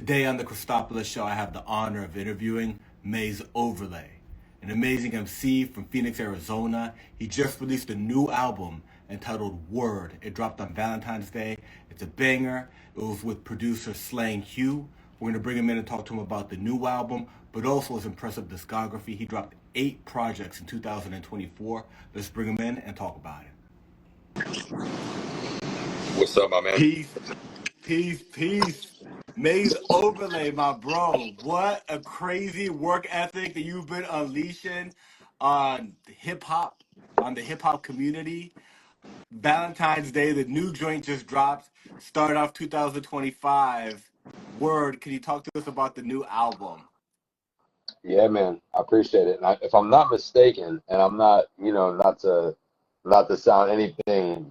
Today on the Cristopolis Show, I have the honor of interviewing Maze Overlay, an amazing MC from Phoenix, Arizona. He just released a new album entitled Word. It dropped on Valentine's Day. It's a banger. It was with producer Slang Hugh. We're going to bring him in and talk to him about the new album, but also his impressive discography. He dropped 8 projects in 2024. Let's bring him in and talk about it. What's up, my man? Peace. Maze Overlay, my bro. What a crazy work ethic that you've been unleashing on hip hop, on the hip hop community. Valentine's Day, the new joint just dropped. Started off 2025. Word, can you talk to us about the new album? Yeah, man, I appreciate it. And if I'm not mistaken, and I'm not, not to sound anything,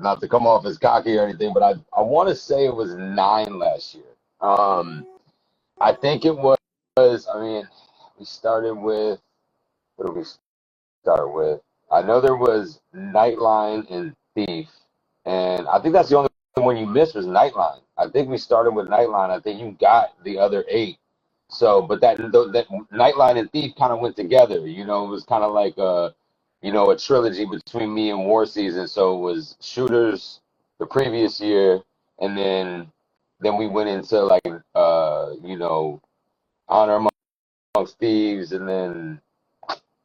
not to come off as cocky or anything, but I want to say it was 9 last year. I think it was. I mean, we started with, what did we start with? I know there was Nightline and Thief, and I think that's the only one you missed was Nightline. I think we started with Nightline. I think you got the other 8. So, but that Nightline and Thief kind of went together. It was kind of like a trilogy between me and War Season. So it was Shooters the previous year, and then we went into like Honor Amongst Thieves, and then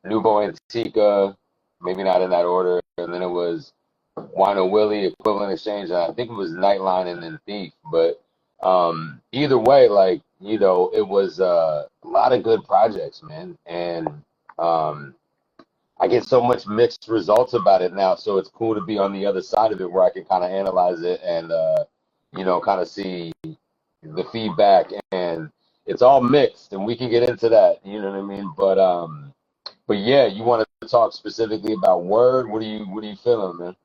Nubo Antica, maybe not in that order, and then it was Wino Willie, Equivalent Exchange, and I think it was Nightline and then Thief. But either way, it was a lot of good projects, man, and I get so much mixed results about it now, so it's cool to be on the other side of it where I can kind of analyze it and kind of see the feedback, and it's all mixed, and we can get into that, you know what I mean? But yeah, you want to talk specifically about Word? What are you feeling, man?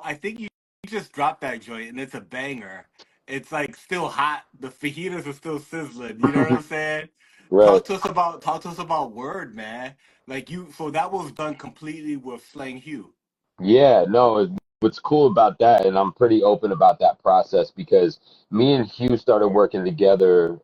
I think you just dropped that joint and it's a banger. It's like still hot. The fajitas are still sizzling. You know what I'm saying? Right. Talk to us about Word, man. So that was done completely with Slang Hugh. Yeah, no, what's cool about that, and I'm pretty open about that process because me and Hugh started working together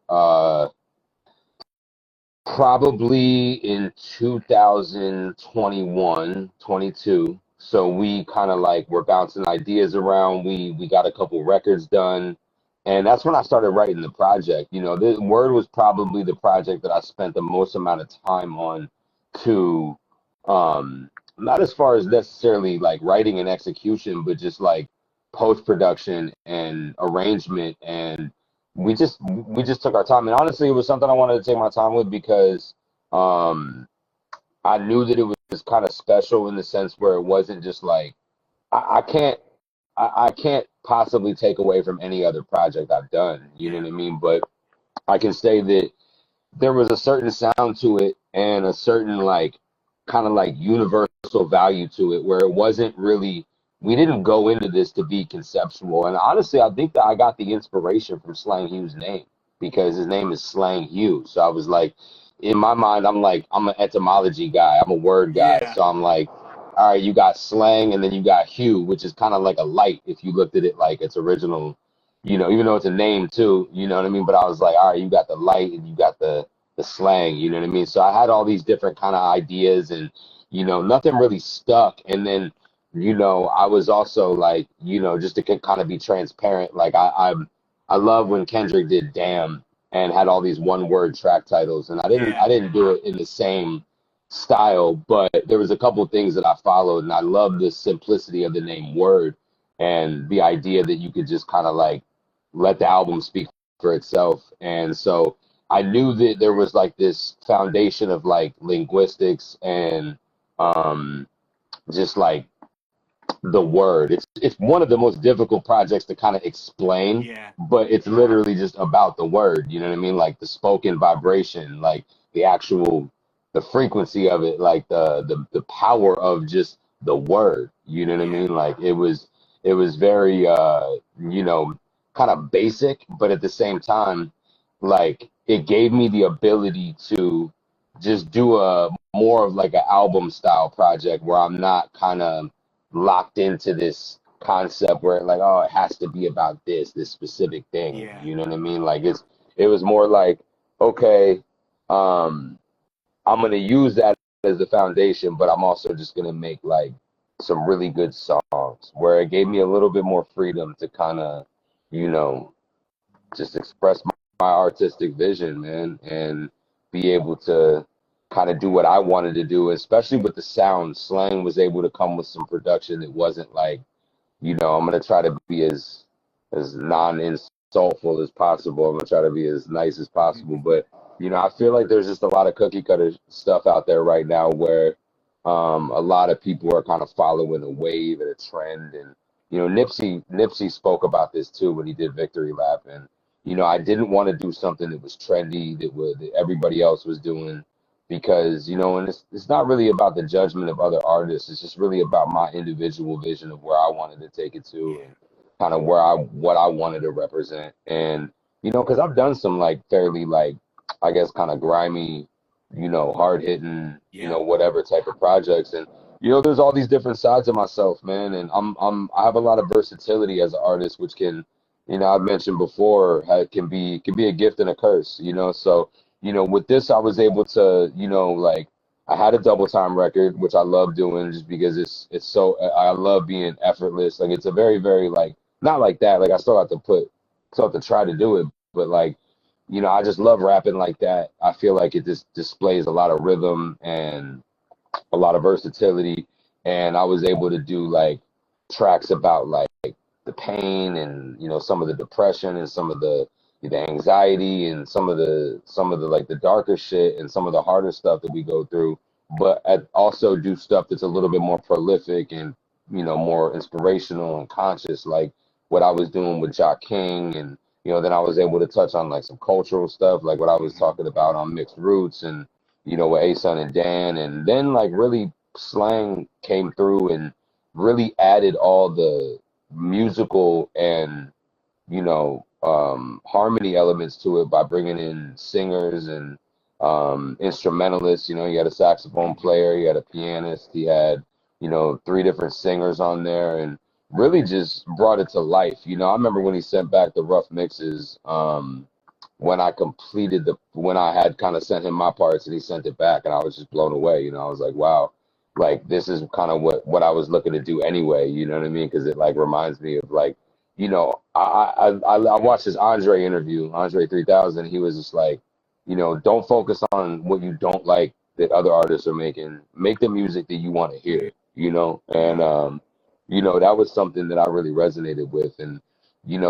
probably in 2021, 22. So we kind of like were bouncing ideas around. We got a couple records done, and that's when I started writing the project. The Word was probably the project that I spent the most amount of time on to not as far as necessarily like writing and execution, but just like post production and arrangement, and we just took our time. And honestly, it was something I wanted to take my time with because I knew that it was kind of special in the sense where it wasn't just like I can't I can't possibly take away from any other project I've done, you know what I mean? But I can say that there was a certain sound to it and a certain like kind of like universal value to it where it wasn't really, we didn't go into this to be conceptual. And honestly, I think that I got the inspiration from Slang Hugh's name because his name is Slang Hugh. So I was like, in my mind, I'm an etymology guy. I'm a word guy. Yeah. So I'm like, all right, you got slang and then you got hue, which is kind of like a light if you looked at it like its original, even though it's a name too, you know what I mean? But I was like, all right, you got the light and you got the slang, you know what I mean? So I had all these different kind of ideas and, nothing really stuck. And then, I was also like, just to kind of be transparent, like I love when Kendrick did Damn and had all these one word track titles. And I didn't do it in the same style, but there was a couple of things that I followed, and I love the simplicity of the name Word and the idea that you could just kind of like let the album speak for itself. And so I knew that there was like this foundation of like linguistics and just like the word. It's one of the most difficult projects to kind of explain, Yeah. but it's literally just about the word, you know what I mean? Like the spoken vibration, like the frequency of it, like the power of just the word, you know what I mean? Like it was very kind of basic, but at the same time, like it gave me the ability to just do a more of like an album style project where I'm not kind of locked into this concept where like, oh, it has to be about this specific thing. Yeah. You know what I mean? Like it was more like, okay, um, I'm gonna use that as the foundation, but I'm also just gonna make like some really good songs where it gave me a little bit more freedom to kind of, you know, just express my artistic vision, man, and be able to kind of do what I wanted to do, especially with the sound. Slang was able to come with some production that wasn't like, I'm gonna try to be as non-insultful as possible. I'm gonna try to be as nice as possible. But I feel like there's just a lot of cookie cutter stuff out there right now where a lot of people are kind of following a wave and a trend. And Nipsey spoke about this too when he did Victory Lap. And I didn't want to do something that was trendy that everybody else was doing because and it's not really about the judgment of other artists. It's just really about my individual vision of where I wanted to take it to and kind of what I wanted to represent. And because I've done some like fairly like I guess kind of grimy, hard hitting, whatever type of projects. And there's all these different sides of myself, man. And I have a lot of versatility as an artist, which can, I've mentioned before, can be a gift and a curse, So with this, I was able to, like I had a double time record, which I love doing just because it's so I love being effortless. Like it's a very, very like not like that. Like I still have to try to do it, but like I just love rapping like that. I feel like it just displays a lot of rhythm and a lot of versatility. And I was able to do like tracks about like the pain and some of the depression and some of the anxiety and some of the like the darker shit and some of the harder stuff that we go through, but I also do stuff that's a little bit more prolific and more inspirational and conscious, like what I was doing with Jock King. And then I was able to touch on like some cultural stuff, like what I was talking about on Mixed Roots and with Asun and Dan. And then like really Slang came through and really added all the musical and harmony elements to it by bringing in singers and instrumentalists. You had a saxophone player, you had a pianist, he had three different singers on there, and really just brought it to life. I remember when he sent back the rough mixes, when I had kind of sent him my parts and he sent it back, and I was just blown away. I was like, wow, like this is kind of what I was looking to do anyway. You know what I mean? Because it like reminds me of like, I watched his Andre interview, Andre 3000. He was just like, don't focus on what you don't like that other artists are making. Make the music that you want to hear, and that was something that I really resonated with. And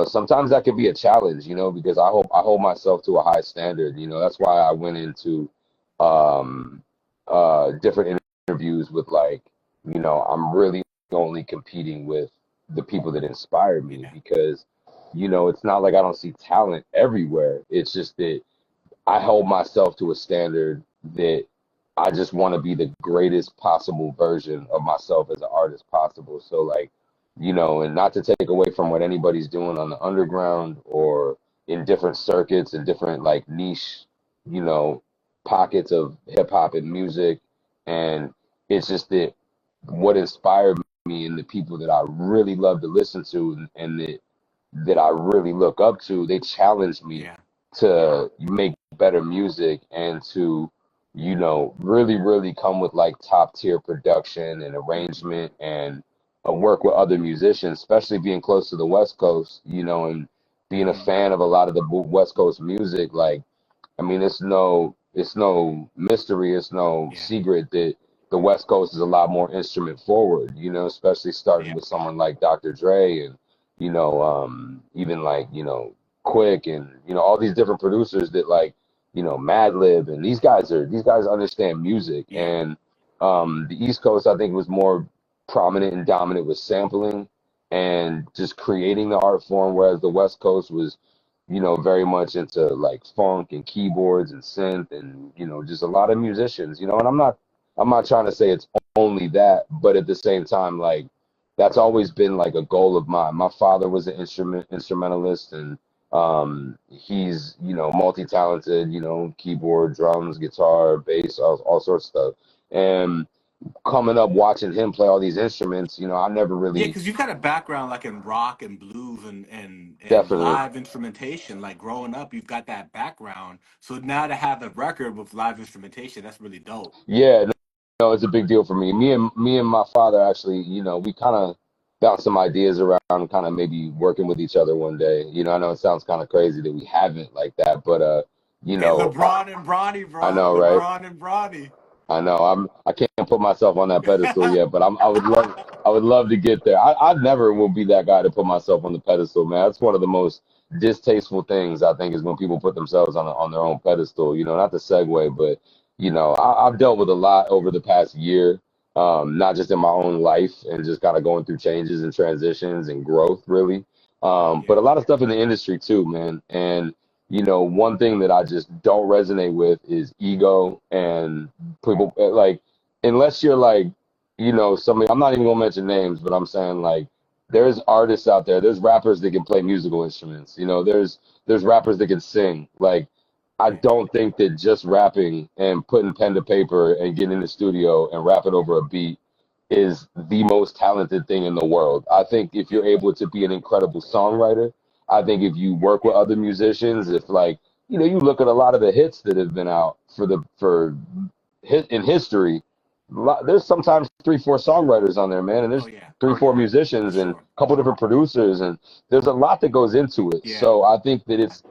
sometimes that could be a challenge, because I hold myself to a high standard. That's why I went into um different interviews with like, I'm really only competing with the people that inspired me, because it's not like I don't see talent everywhere. It's just that I hold myself to a standard that I just want to be the greatest possible version of myself as an artist possible. So like, and not to take away from what anybody's doing on the underground or in different circuits and different like niche, you know, pockets of hip hop and music. And it's just that what inspired me and the people that I really love to listen to and that I really look up to, they challenged me to make better music and to, really, really come with like top tier production and arrangement and work with other musicians, especially being close to the West Coast, and being a fan of a lot of the West Coast music. Like, I mean, it's no mystery, it's no secret that the West Coast is a lot more instrument forward, especially starting with someone like Dr. Dre and, even like, Quick and, all these different producers that like, Madlib, and these guys understand music. And the East Coast, I think, was more prominent and dominant with sampling and just creating the art form, whereas the West Coast was, very much into like funk and keyboards and synth and, just a lot of musicians, and I'm not trying to say it's only that, but at the same time, like that's always been like a goal of mine. My father was an instrumentalist, and he's, multi-talented, keyboard, drums, guitar, bass, all sorts of stuff. And coming up watching him play all these instruments, I never Yeah, really because you've got a background like in rock and blues and definitely. live instrumentation. Like growing up, you've got that background. So now to have a record with live instrumentation, that's really dope. Yeah, no, it's a big deal for me. Me and my father actually, we kind of bounced some ideas around, kind of maybe working with each other one day. I know it sounds kind of crazy that we haven't like that, but you Hey, know, I, LeBron and Bronny, I bro. know, right? LeBron and Bronny. I know I can't put myself on that pedestal yet, but I would love to get there. I never will be that guy to put myself on the pedestal, man. That's one of the most distasteful things I think is when people put themselves on their own pedestal. Not the segue, but I've dealt with a lot over the past year, not just in my own life and just kind of going through changes and transitions and growth, really, but Yeah. a lot of stuff in the industry too, man. And one thing that I just don't resonate with is ego and people like unless you're like somebody. I'm not even gonna mention names, but I'm saying like there's artists out there, there's rappers that can play musical instruments, there's rappers that can sing. Like I Yeah. don't think that just rapping and putting pen to paper and getting in the studio and rapping over a beat is the most talented thing in the world. I think if you're able to be an incredible songwriter, I think if you work with Yeah. other musicians, if like you look at a lot of the hits that have been out for hit in history, there's sometimes 3, 4 songwriters on there, man, and Oh there's yeah. 3, 4 For musicians and a sure. couple different producers, and there's a lot that goes into it. Yeah. So I think that it's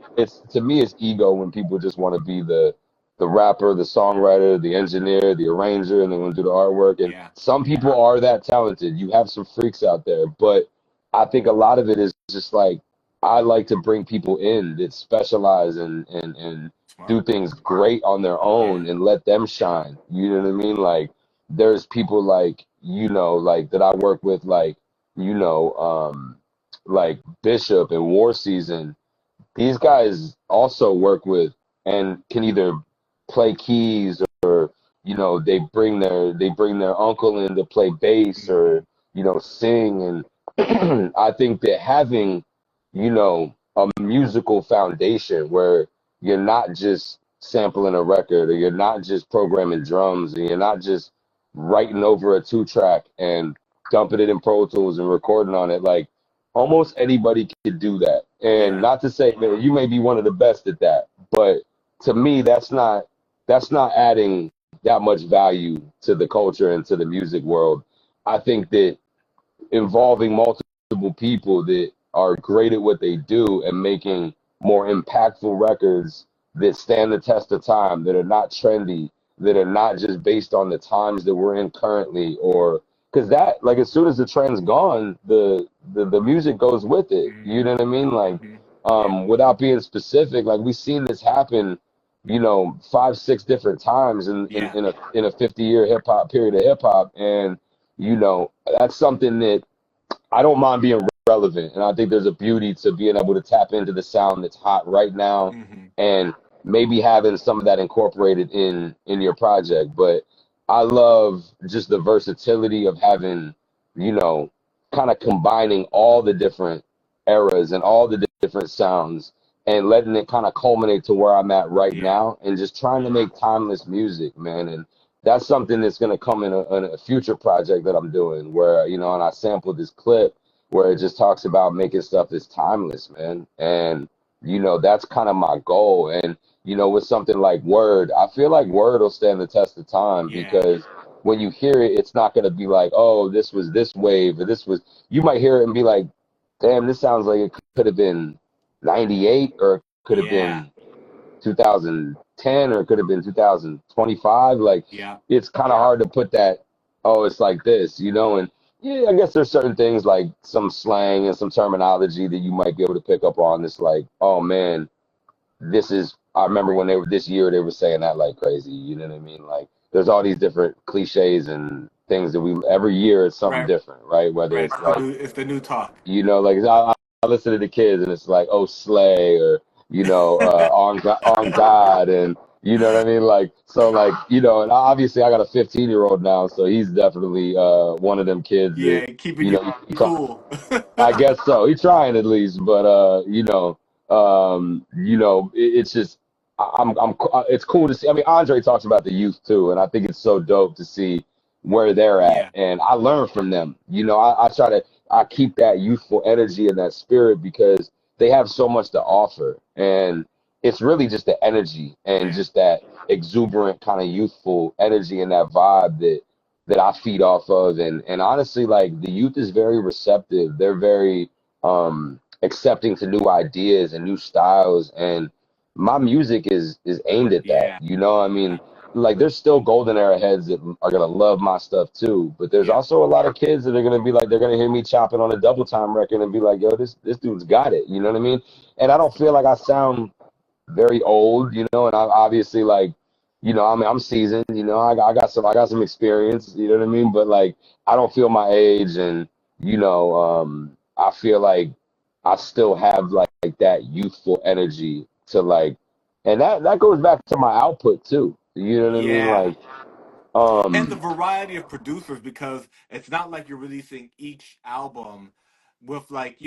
to me it's ego when people just want to be the rapper, the songwriter, the engineer, the arranger, and they want to do the artwork. And Yeah. some people are that talented. You have some freaks out there, but I think a lot of it is just like I like to bring people in that specialize and do Smart. things great on their Yeah. own and let them shine. You know what I mean? Like there's people like like that I work with like Bishop and War Season. These guys also work with and can either play keys or they bring their uncle in to play bass Hmm. or sing. And I think that having a musical foundation where you're not just sampling a record or you're not just programming drums and you're not just writing over a 2 track and dumping it in Pro Tools and recording on it. Like almost anybody could do that. And Yeah. not to say, man, you may be one of the best at that, but to me, that's not adding that much value to the culture and to the music world. I think that involving multiple people that are great at what they do and making more impactful records that stand the test of time, that are not trendy, that are not just based on the times that we're in currently, or because that like as soon as the trend's gone, the music goes with it. You Hmm. know what I mean? Like Hmm. Yeah. without being specific, like we've seen this happen 5, 6 different times Yeah. in a 50-year hip hop period of hip hop. And that's something that I don't mind being relevant, and I think there's a beauty to being able to tap into the sound that's hot right now, Hmm. and maybe having some of that incorporated in your project. But I love just the versatility of having, you know, kind of combining all the different eras and all the different sounds and letting it kind of culminate to where I'm at right Yeah. now and just trying to make timeless music, man. And that's something that's going to come in a future project that I'm doing where, and I sampled this clip where it just talks about making stuff that's timeless, man. And, that's kind of my goal. And, with something like Word, I feel like Word will stand the test of time Yeah. because when you hear it, it's not going to be like, oh, this was this wave or you might hear it and be like, damn, this sounds like it could have been 98 or it could have Yeah. been 2010 or it could have been 2025. Like Yeah. it's kind of hard to put that, oh, it's like this, and yeah, I guess there's certain things like some slang and some terminology that you might be able to pick up on. It's like, oh man, I remember when this year they were saying that like crazy, you know what I mean? Like there's all these different cliches and things that every year it's something Right. different, right? Whether Right. it's like, It's the new talk. like I listen to the kids and it's like, oh, slay, or on God, and you know what I mean. Like so, like and obviously I got a 15-year-old now, so he's definitely one of them kids that Yeah, keeping you you know. cool. I guess so. He's trying at least, but it's just it's cool to see. I mean, Andre talks about the youth too, and I think it's so dope to see where they're at, Yeah. and I learn from them. I keep that youthful energy and that spirit because they have so much to offer, and it's really just the energy and Yeah. just that exuberant kind of youthful energy and that vibe that I feed off of. And honestly, like the youth is very receptive. They're very accepting to new ideas and new styles. And my music is aimed at that. Yeah. I mean, like there's still golden era heads that are gonna love my stuff too. But there's Yeah. also a lot of kids that are gonna be like they're gonna hear me chopping on a double time record and be like, yo, this dude's got it. You know what I mean? And I That's don't feel dope. like I sound very old, and I obviously like, I mean, I'm seasoned, I got some experience, you know what I mean? But like, I don't feel my age, and I feel like I still have like that youthful energy to like, and that goes back to my output too. You know what I mean? Yeah. Like, And the um, variety of producers, because it's not like you're releasing each album with like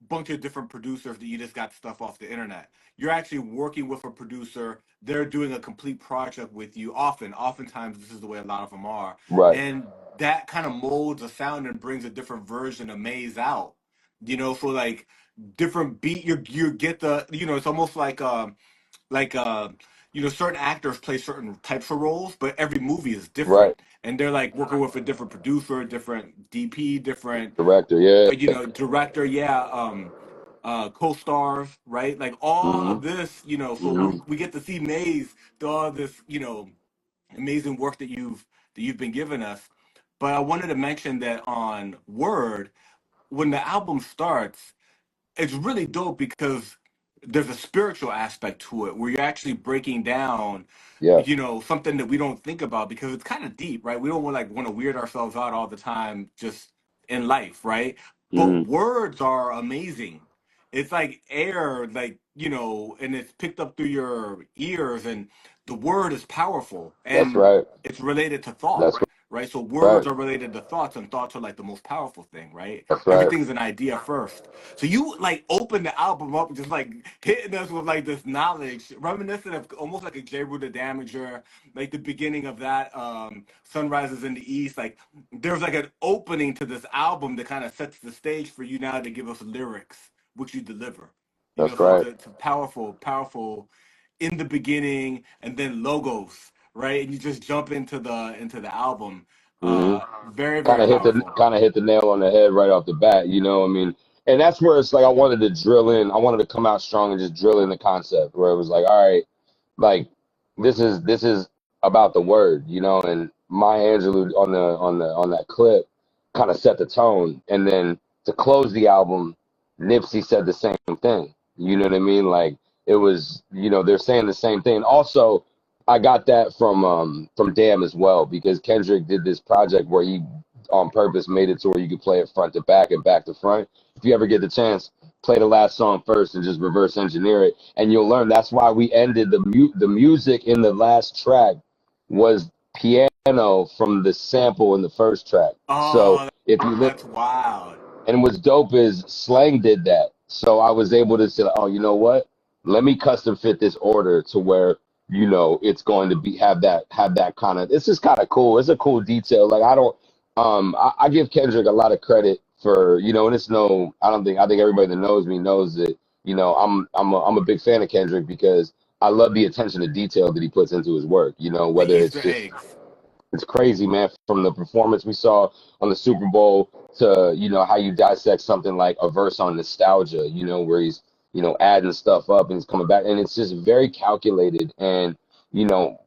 bunch of different producers that you just got stuff off the internet. You're actually working with a producer. They're doing a complete project with you. Oftentimes this is the way a lot of them are, right, and that kind of molds a sound and brings a different version of Maze out. For like different beat, you get it's almost like certain actors play certain types of roles, but every movie is right, different, and they're like working with a different producer, different DP, different director, yeah, director, yeah, co-stars, right? Like all hmm of this, so hmm we get to see Maze do all this, amazing work that you've been giving us. But I wanted to mention that on Word, when the album starts, it's really dope because there's a spiritual aspect to it where you're actually breaking down yeah, something that we don't think about because it's kind of deep, right? We don't want to weird ourselves out all the time just in life, right? But hmm words are amazing. It's like air, like and it's picked up through your ears, and the word is powerful, that's and right, it's related to thought, that's right? So right, words are related to thoughts, and thoughts are like the most powerful thing, right? that's right, Everything's an idea first. So you like open the album up, just like hitting us with like this knowledge, reminiscent of almost like a J. Rue the Damager, like the beginning of that Sunrises in the East. Like there's like an opening to this album that kind of sets the stage for you now to give us lyrics, which you deliver. that's So right. it's a powerful, powerful in the beginning, and then logos, right? And you just jump into the album. hmm Very, kind very of hit the powerful. kind of hit the nail on the head right off the bat. I mean, and that's where it's like I wanted to drill in. I wanted to come out strong and just drill in the concept where it was like, all right, like this is about the word, and Maya Angelou on that clip kind of set the tone, and then to close the album, Nipsey said the same thing. You know what I mean? Like it was, they're saying the same thing. Also, I got that from Damn as well because Kendrick did this project where he on purpose made it to where you could play it front to back and back to front. If you ever get the chance, play the last song first and just reverse engineer it, and you'll learn. That's why we ended the music in the last track was piano from the sample in the first track. So Oh, if you that's wild. and what's dope is Slang did that. So I was able to say, oh, you know what? Let me custom fit this order to where, it's going to be have that kind of, it's just kind of cool. It's a cool detail. Like I don't I give Kendrick a lot of credit for, and it's no I think everybody that knows me knows that, I'm a big fan of Kendrick because I love the attention to detail that he puts into his work, The whether it's Easter just eggs. it's crazy, man. From the performance we saw on the Super Bowl to, how you dissect something like a verse on nostalgia, where he's, adding stuff up and he's coming back. And it's just very calculated. And, you know,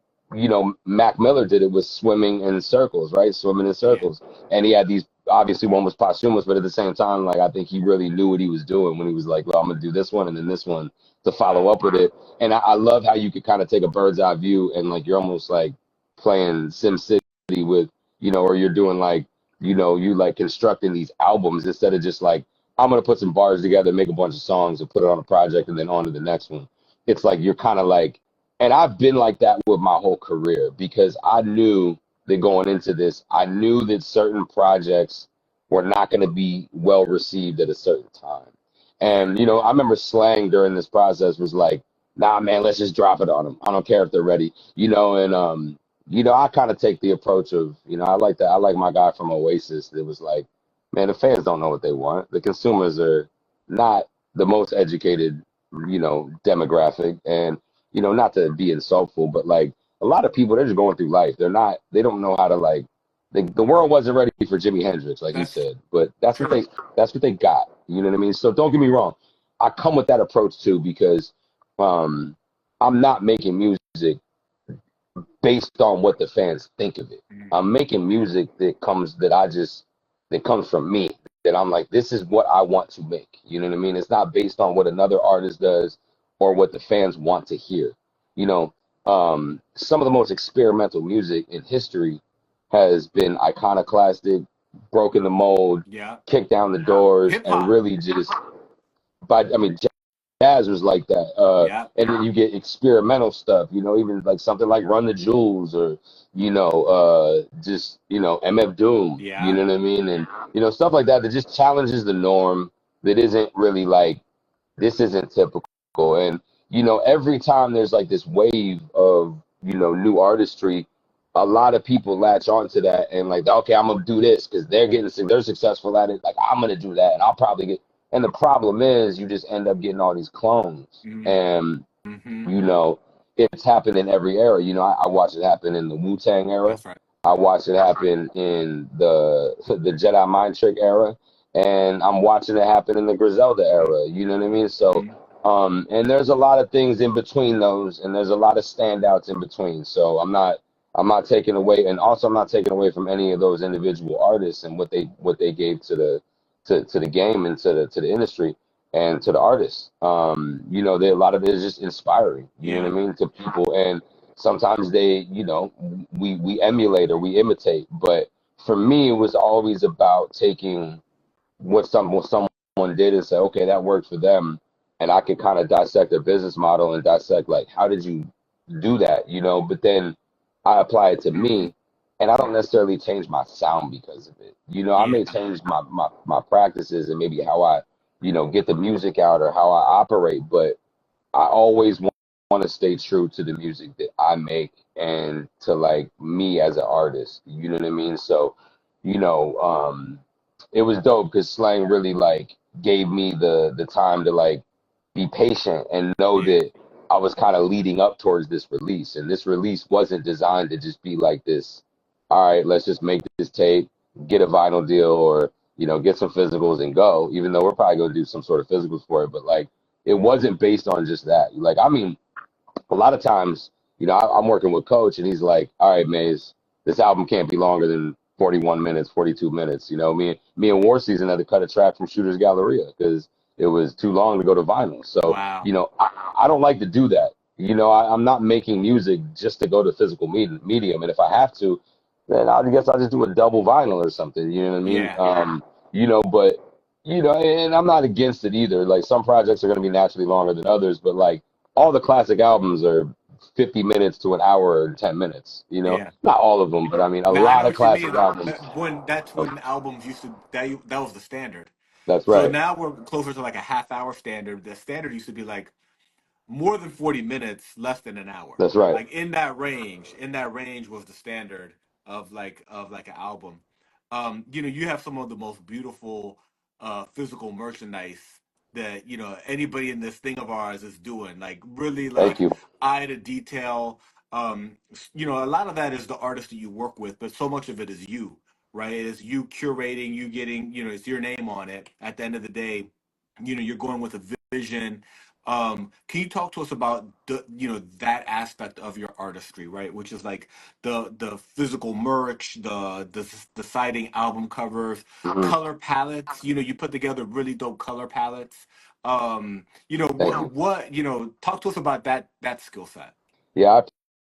Mac Miller did it with swimming in circles, right? Swimming in Yeah. circles. And he had these, obviously one was posthumous, but at the same time, like, I think he really knew what he was doing when he was like, well, I'm going to do this one and then this one to follow Wow. up with it. And I love how you could kind of take a bird's eye view and like, you're almost like, playing Sim City with, or you're doing like, you like constructing these albums instead of just like, I'm gonna put some bars together, make a bunch of songs and put it on a project and then on to the next one. It's like you're kind of like, and I've been like that with my whole career because I knew that going into this, I knew that certain projects were not going to be well received at a certain time. Yeah. And, I remember Slang during this process was like, nah, man, let's just drop it on them. I don't care if they're ready, and I kind of take the approach of, I like that. I like my guy from Oasis that was like, man, the fans don't know what they want. The consumers are not the most educated, demographic. And, not to be insultful, but like a lot of people, they're just going through life. They don't know how to like, the world wasn't ready for Jimi Hendrix, like he said, but that's what they got. You know what I mean? So don't get me wrong. I come with that approach too, because I'm not making music based on what the fans think of it. I'm making music that comes from me, that I'm like, this is what I want to make. You know what I mean? It's not based on what another artist does or what the fans want to hear. Some of the most experimental music in history has been iconoclastic, broken the mold, Yeah. kicked down the doors, Hip-hop. and really just, jazz was like that. Yeah. And then you get experimental stuff, even like something like Run the Jewels, or, just, MF Doom, Yeah. you know what I mean? And, stuff like that just challenges the norm, that isn't really like, this isn't typical. And, every time there's like this wave of, new artistry, a lot of people latch onto that and like, okay, I'm gonna do this because they're successful at it. Like, I'm gonna do that, and I'll probably get. And the problem is, you just end up getting all these clones, and it's happened in every era. I watched it happen in the Wu-Tang era. That's right. I watched it happen in the Jedi Mind Trick era, and I'm watching it happen in the Griselda era. You know what I mean? So, and there's a lot of things in between those, and there's a lot of standouts in between. So I'm not taking away, and also I'm not taking away from any of those individual artists and what they gave to the game and to the industry and to the artists. A lot of it is just inspiring. You know what I mean, to people, and sometimes they, we emulate or we imitate. But for me, it was always about taking what someone did and say, okay, that worked for them, and I can kind of dissect their business model and dissect like, how did you do that? But then I apply it to me, and I don't necessarily change my sound because of it. I may change my practices and maybe how I, get the music out or how I operate, but I always want to stay true to the music that I make and to like me as an artist. You know what I mean? So, it was dope because Slang really like gave me the time to like be patient and know that I was kind of leading up towards this release, and this release wasn't designed to just be like this. All right, let's just make this tape, get a vinyl deal, or get some physicals and go. Even though we're probably gonna do some sort of physicals for it, but like it wasn't based on just that. Like, I mean, a lot of times, I'm working with Coach, and he's like, "All right, Maze, this album can't be longer than 41 minutes, 42 minutes." Me and War Season had to cut a track from Shooter's Galleria because it was too long to go to vinyl. So, wow. I don't like to do that. I'm not making music just to go to physical medium. And if I have to, then I guess I'll just do a double vinyl or something. You know what I mean? Yeah. But, and I'm not against it either. Like, some projects are going to be naturally longer than others, but like all the classic albums are 50 minutes to an hour or 10 minutes, not all of them, but I mean, a Now, I lot know of what you classic mean. albums. That's when albums used to that was the standard. That's So right. now we're closer to like a half hour standard. The standard used to be like more than 40 minutes, less than an hour. That's right. Like in that range was the standard of like an album. You have some of the most beautiful physical merchandise that anybody in this thing of ours is doing. Like really Thank like you. eye to detail. A lot of that is the artist that you work with, but so much of it is you, right? It is you curating, you getting, it's your name on it. At the end of the day, you're going with a vision. Can you talk to us about that aspect of your artistry, right? Which is like the physical merch, the deciding album covers, Hmm. color palettes. You put together really dope color palettes. Thank you. Talk to us about that skill set. Yeah, I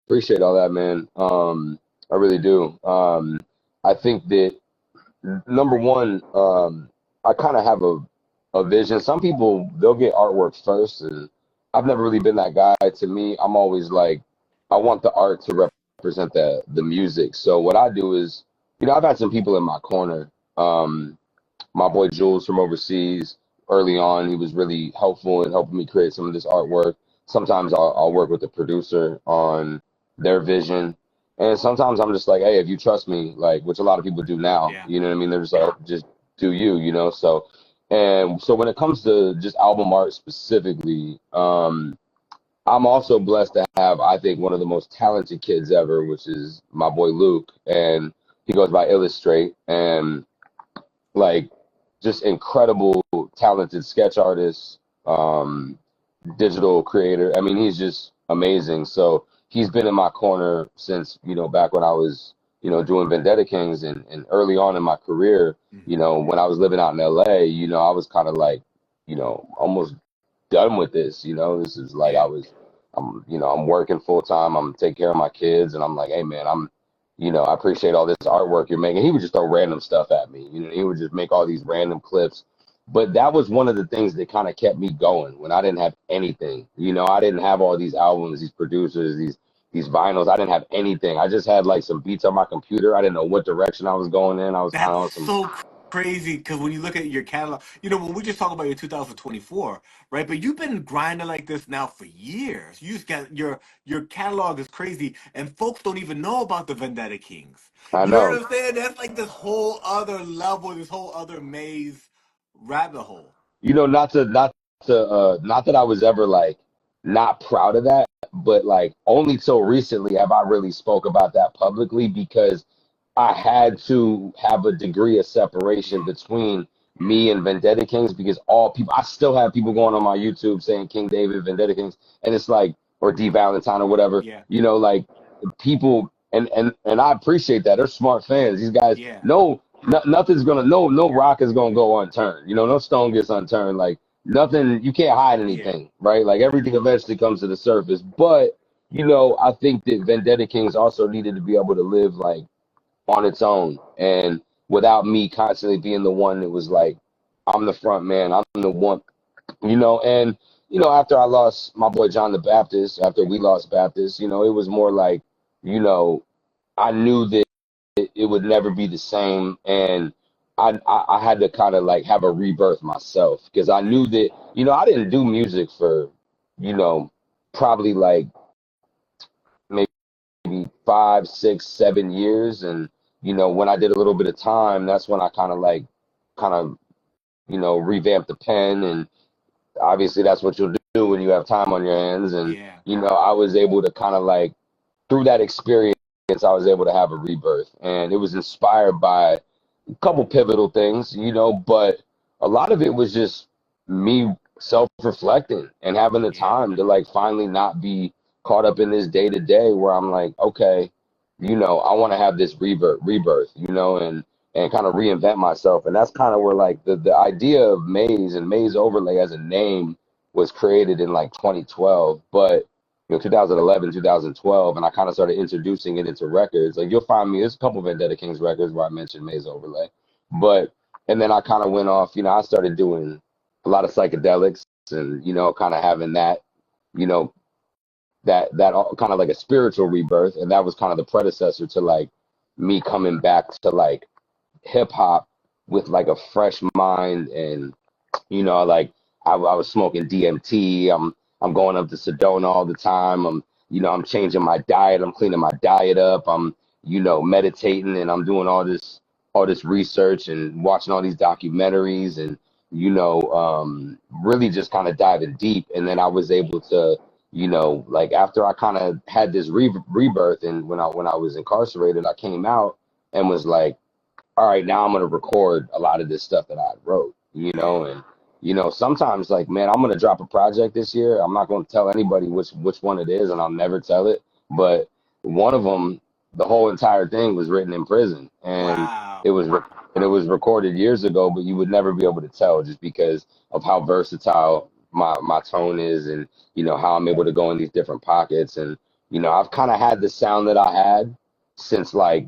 appreciate all that, man. I really do. I think that number one, I kind of have a vision. Some people, they'll get artwork first, and I've never really been that guy. To me, I'm always like, I want the art to represent the music. So what I do is, I've had some people in my corner. My boy Jules from overseas, early on, he was really helpful in helping me create some of this artwork. Sometimes I'll work with the producer on their vision. And sometimes I'm just like, hey, if you trust me, like, which a lot of people do now, Yeah. you know what I mean? They're just like, just do you, you know? So, and so when it comes to just album art specifically, I'm also blessed to have, I think, one of the most talented kids ever, which is my boy Luke, and he goes by Illustrate, and like just incredible, talented sketch artist, digital creator. I mean, he's just amazing. So he's been in my corner since, back when I was, doing Vendetta Kings and early on in my career, Mhm. when I was living out in LA, I was kind of like, almost done with this. This is like Yeah. I'm working full time. I'm taking care of my kids, and I'm like, hey man, I appreciate all this artwork you're making. He would just throw random stuff at me. He would just make all these random clips. But that was one of the things that kind of kept me going when I didn't have anything. I didn't have all these albums, these producers, these vinyls. I didn't have anything. I just had like some beats on my computer. I didn't know what direction I was going in. I was kind That's of on some. so crazy because when you look at your catalog, when we just talk about your 2024, right? But you've been grinding like this now for years. You just got your catalog is crazy, and folks don't even know about the Vendetta Kings. I You know what know. I'm saying? That's like this whole other level, this whole other maze rabbit hole. Not that I was ever like not proud of that, but like only till recently have I really spoke about that publicly because I had to have a degree of separation Yeah. between me and Vendetta Kings because all people, I still have people going on my YouTube saying King David, Vendetta Kings, and it's like, or D Valentine or whatever, Yeah. like people, and I appreciate that. They're smart fans. These guys, Yeah. nothing's gonna, no rock is gonna go unturned. No stone gets unturned. Like nothing, you can't hide Yeah. anything, right? Like everything eventually comes to the surface. But, I think that Vendetta Kings also needed to be able to live like on its own and without me constantly being the one that was like, I'm the front man, I'm the one, and after I lost my boy John the Baptist, after we lost Baptist, it was more like, you know, I knew that it would never be the same, and I had to kind of like have a rebirth myself because I knew Yeah. that, I didn't do music for, you know, probably like maybe 5, 6, 7 years. And, when I did a little bit of time, that's when I kind of, revamped the pen. And obviously that's what you'll do when you have time on your hands. And, Yeah. I was able to kind of like, through that experience, I was able to have a rebirth. And it was inspired by a couple pivotal things, but a lot of it was just me self-reflecting and having the Yeah. time to like finally not be caught up in this day to day where I'm like, okay, I want to have this rebirth, and kind of reinvent myself. And that's kind of where like the idea of Maze and Maze Overlay as a name was created in like 2012, but 2011, 2012, and I kind of started introducing it into records. Like you'll find me, there's a couple of Vendetta Kings records where I mentioned Maze Overlay, but and then I kind of went off. I started doing a lot of psychedelics, and kind of having that, you know, that kind of like a spiritual rebirth, and that was kind of the predecessor to like me coming back to like hip hop with like a fresh mind. And like I was smoking DMT. I'm going up to Sedona all the time. I'm changing my diet. I'm cleaning my diet up. I'm meditating, and I'm doing all this research and watching all these documentaries, and really just kind of diving deep. And then Yeah. I was able to like after I kind of had this rebirth, and when I was incarcerated, I came out and was like, all right, now I'm gonna record a lot of this stuff that I wrote, Yeah. and sometimes like, man, I'm gonna drop a project this year. I'm not gonna tell anybody which one it is, and I'll never tell it. But one of them, the whole entire thing was written in prison, and Wow. it was recorded years ago, but you would never be able to tell just because of how versatile my tone is, and how I'm able to go in these different pockets. And I've kind of had the sound that I had since like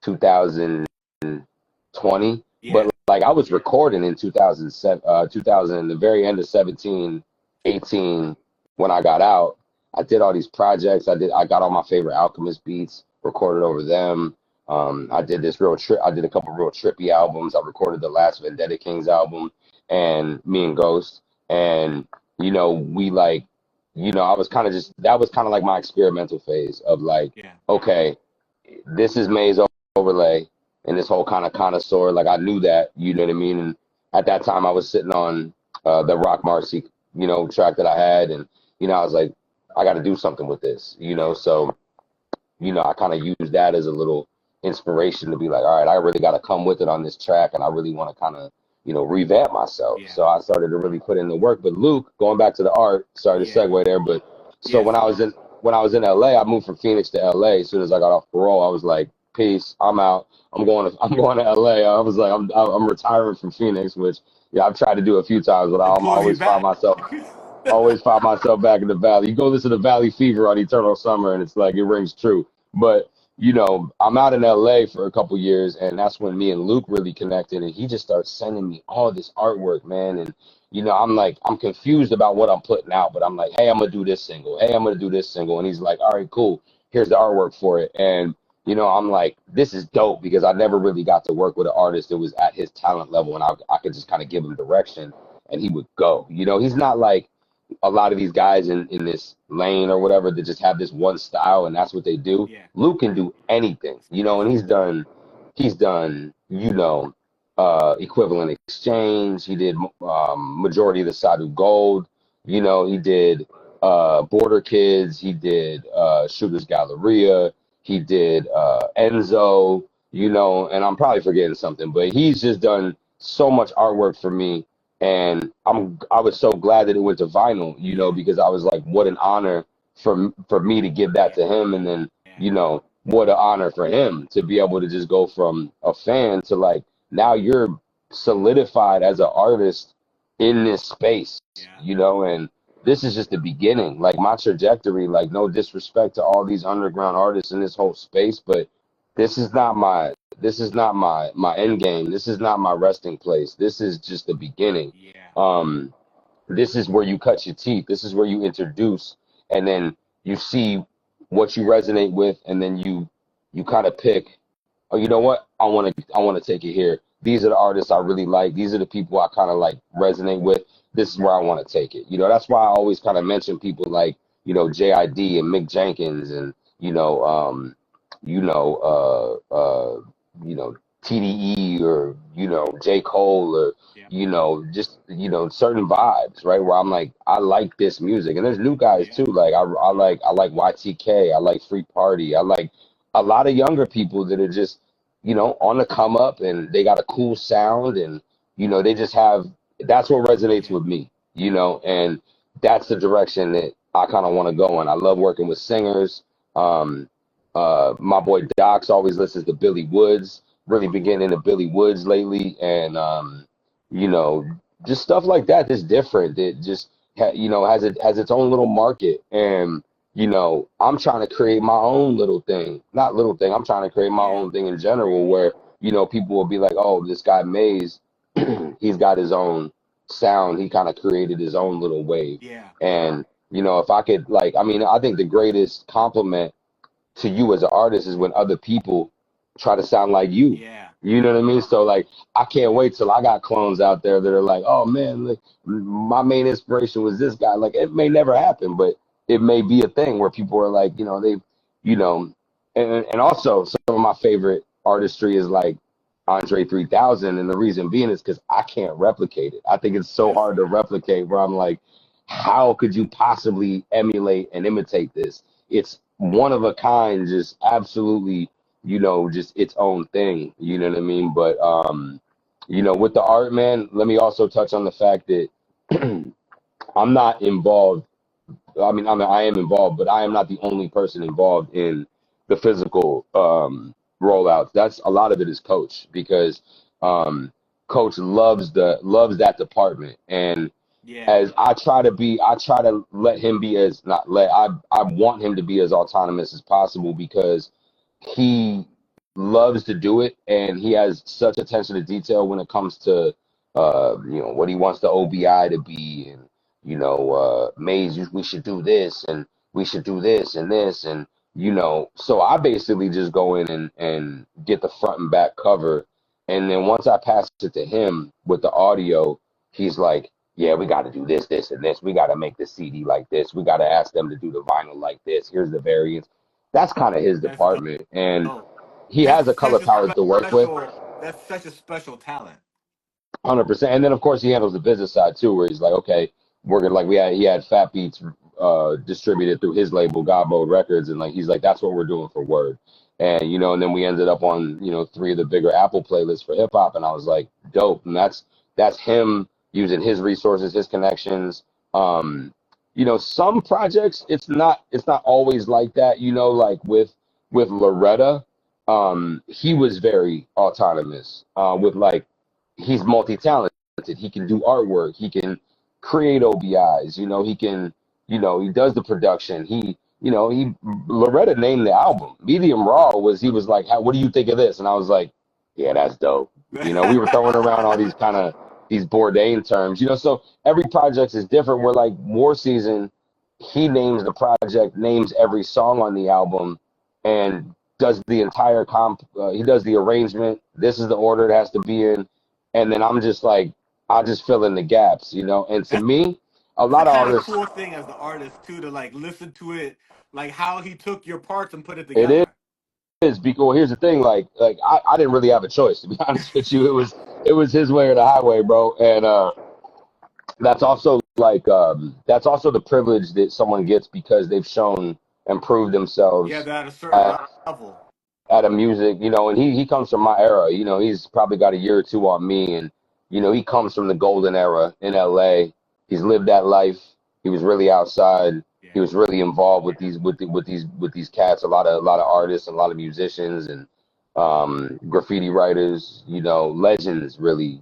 2020, but Yeah. like I was recording in 2007, 2000, the very end of 17, 18, when I got out. I did all these projects. I got all my favorite Alchemist beats, recorded over them. I did this real trip. I did a couple real trippy albums. I recorded the last Vendetta Kings album, and me and Ghost, and we like, I was kind of just, that was kind of like my experimental phase of like, Yeah. okay, this is May's overlay and this whole kind of connoisseur. Like I knew that, you know what I mean? And at that time I was sitting on the Rock Marcy, track that I had. And, I was like, I got to do something with this, So, I kind of used that as a little inspiration to be like, all right, I really got to come with it on this track. And I really want to kind of, revamp myself. Yeah. So I started to really put in the work. But Luke, going back to the art, sorry to segue there, but so when I was in LA, I moved from Phoenix to LA. As soon as I got off parole, I was like, peace, I'm out. I'm going to LA. I was like, I'm retiring from Phoenix, which I've tried to do a few times, but I always find myself back in the Valley. You go listen to Valley Fever on Eternal Summer, and it's like it rings true. But I'm out in LA for a couple years, and that's when me and Luke really connected, and he just starts sending me all this artwork, man. And I'm confused about what I'm putting out, but I'm like, hey, I'm gonna do this single. Hey, I'm gonna do this single, and he's like, all right, cool. Here's the artwork for it, and I'm like, this is dope because I never really got to work with an artist that was at his talent level, and I could just kind of give him direction, and he would go. He's not like a lot of these guys in this lane or whatever that just have this one style and that's what they do. Yeah. Luke can do anything, and he's done, Equivalent Exchange. He did majority of the Sadu Gold. He did Border Kids. He did Sugar's Galleria. He did Enzo, and I'm probably forgetting something, but he's just done so much artwork for me. And I was so glad that it went to vinyl, because I was like, what an honor for me to give that to him. And then, what an honor for him to be able to just go from a fan to like, now you're solidified as an artist in this space, and this is just the beginning. Like my trajectory, like no disrespect to all these underground artists in this whole space, but this is not my end game. This is not my resting place. This is just the beginning. Yeah. This is where you cut your teeth. This is where you introduce, and then you see what you resonate with, and then you kind of pick, oh, you know what? I want to take it here. These are the artists I really like. These are the people I kind of like resonate with. This is where I want to take it. That's why I always kind of mention people like, JID and Mick Jenkins and, TDE or, J. Cole or, just, certain vibes, right? Where I'm like, I like this music. And there's new guys too. Like I like YTK. I like Free Party. I like a lot of younger people that are just, on the come up and they got a cool sound and, they just have, that's what resonates with me, and that's the direction that I kind of want to go in. I love working with singers. My boy Docs always listens to Billy Woods, really been getting into Billy Woods lately. And, just stuff like that that's different. That just, has its own little market. And, I'm trying to create my own little thing. Not little thing. I'm trying to create my own thing in general where, people will be like, oh, this guy Maze, he's got his own sound. He kind of created his own little wave. Yeah. And, if I could I think the greatest compliment to you as an artist is when other people try to sound like you. Yeah. You know what I mean? So like, I can't wait till I got clones out there that are like, oh man, like my main inspiration was this guy. Like it may never happen, but it may be a thing where people are like, and also some of my favorite artistry is like Andre 3000. And the reason being is because I can't replicate it. I think it's so hard to replicate where I'm like, how could you possibly emulate and imitate this? It's one of a kind, just absolutely, just its own thing. You know what I mean? But, with the art, man, let me also touch on the fact that I'm not involved. I am involved, but I am not the only person involved in the physical rollouts. That's a lot of it is Coach, because Coach loves that department. And as I try to let him be I want him to be as autonomous as possible because he loves to do it and he has such attention to detail when it comes to what he wants the OBI to be, and Maze, we should do this and we should do this and this, and so I basically just go in and get the front and back cover, and then once I pass it to him with the audio, he's like, yeah, we got to do this, this, and this. We got to make the CD like this. We got to ask them to do the vinyl like this. Here's the variants. that's kind of his That's department, and dope. he has a color palette to work with. That's such a special talent. 100%. And then of course he handles the business side too, where he's like, okay, we're gonna like he had Fat Beats distributed through his label, God Mode Records, and like he's like, that's what we're doing for Word. And and then we ended up on, 3 of the bigger Apple playlists for hip hop, and I was like, dope. And that's him using his resources, his connections. Some projects it's not always like that, like with Loretta, he was very autonomous, with like he's multi-talented. He can do artwork. He can create OBIs. He can, he does the production. Loretta named the album. Medium Raw he was like, what do you think of this? And I was like, yeah, that's dope. We were throwing around all these Bourdain terms, so every project is different. We're like War Season, he names the project, names every song on the album, and does the entire he does the arrangement. This is the order it has to be in. And then I'm just like, I'll just fill in the gaps, And to me, a lot of artists. It's a cool thing as the artist too, to like listen to it, like how he took your parts and put it together. It is because here's the thing, like I didn't really have a choice, to be honest with you. It was his way or the highway, bro. And that's also that's also the privilege that someone gets because they've shown and proved themselves. Yeah, at a certain level. At a music, and he comes from my era. He's probably got a year or two on me, and he comes from the golden era in LA. He's lived that life. He was really outside. Yeah. He was really involved with these cats. A lot of artists, and a lot of musicians, and graffiti writers. Legends, really.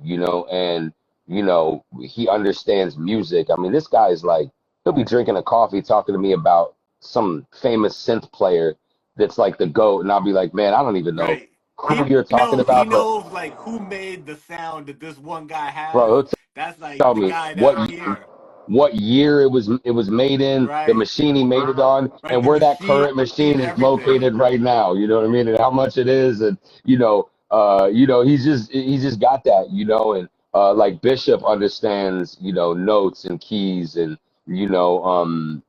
And he understands music. I mean, this guy is like, he'll be drinking a coffee, talking to me about some famous synth player that's like the GOAT, and I'll be like, man, I don't even know who you're talking about. He knows like who made the sound that this one guy had. Bro, that's like tell the me guy that what year it was made in, right. The machine he made it on, right. And where that current machine is located right now. You know what I mean? And how much it is, and he's just got that, and like Bishop understands, notes and keys and. And I'm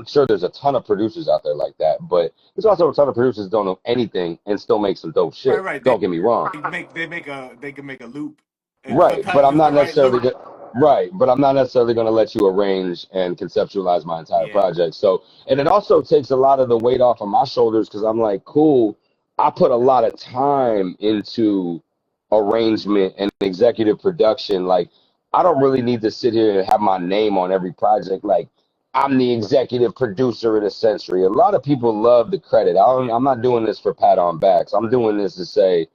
sure there's a ton of producers out there like that, but there's also a ton of producers that don't know anything and still make some dope shit. Right. Don't get me wrong. They can make a loop. Right, but I'm not necessarily but I'm not necessarily going to let you arrange and conceptualize my entire project. So, and it also takes a lot of the weight off of my shoulders because I'm like, cool, I put a lot of time into arrangement and executive production. Like, I don't really need to sit here and have my name on every project. Like, I'm the executive producer of the century. A lot of people love the credit. I'm not doing this for pat on backs. I'm doing this to say,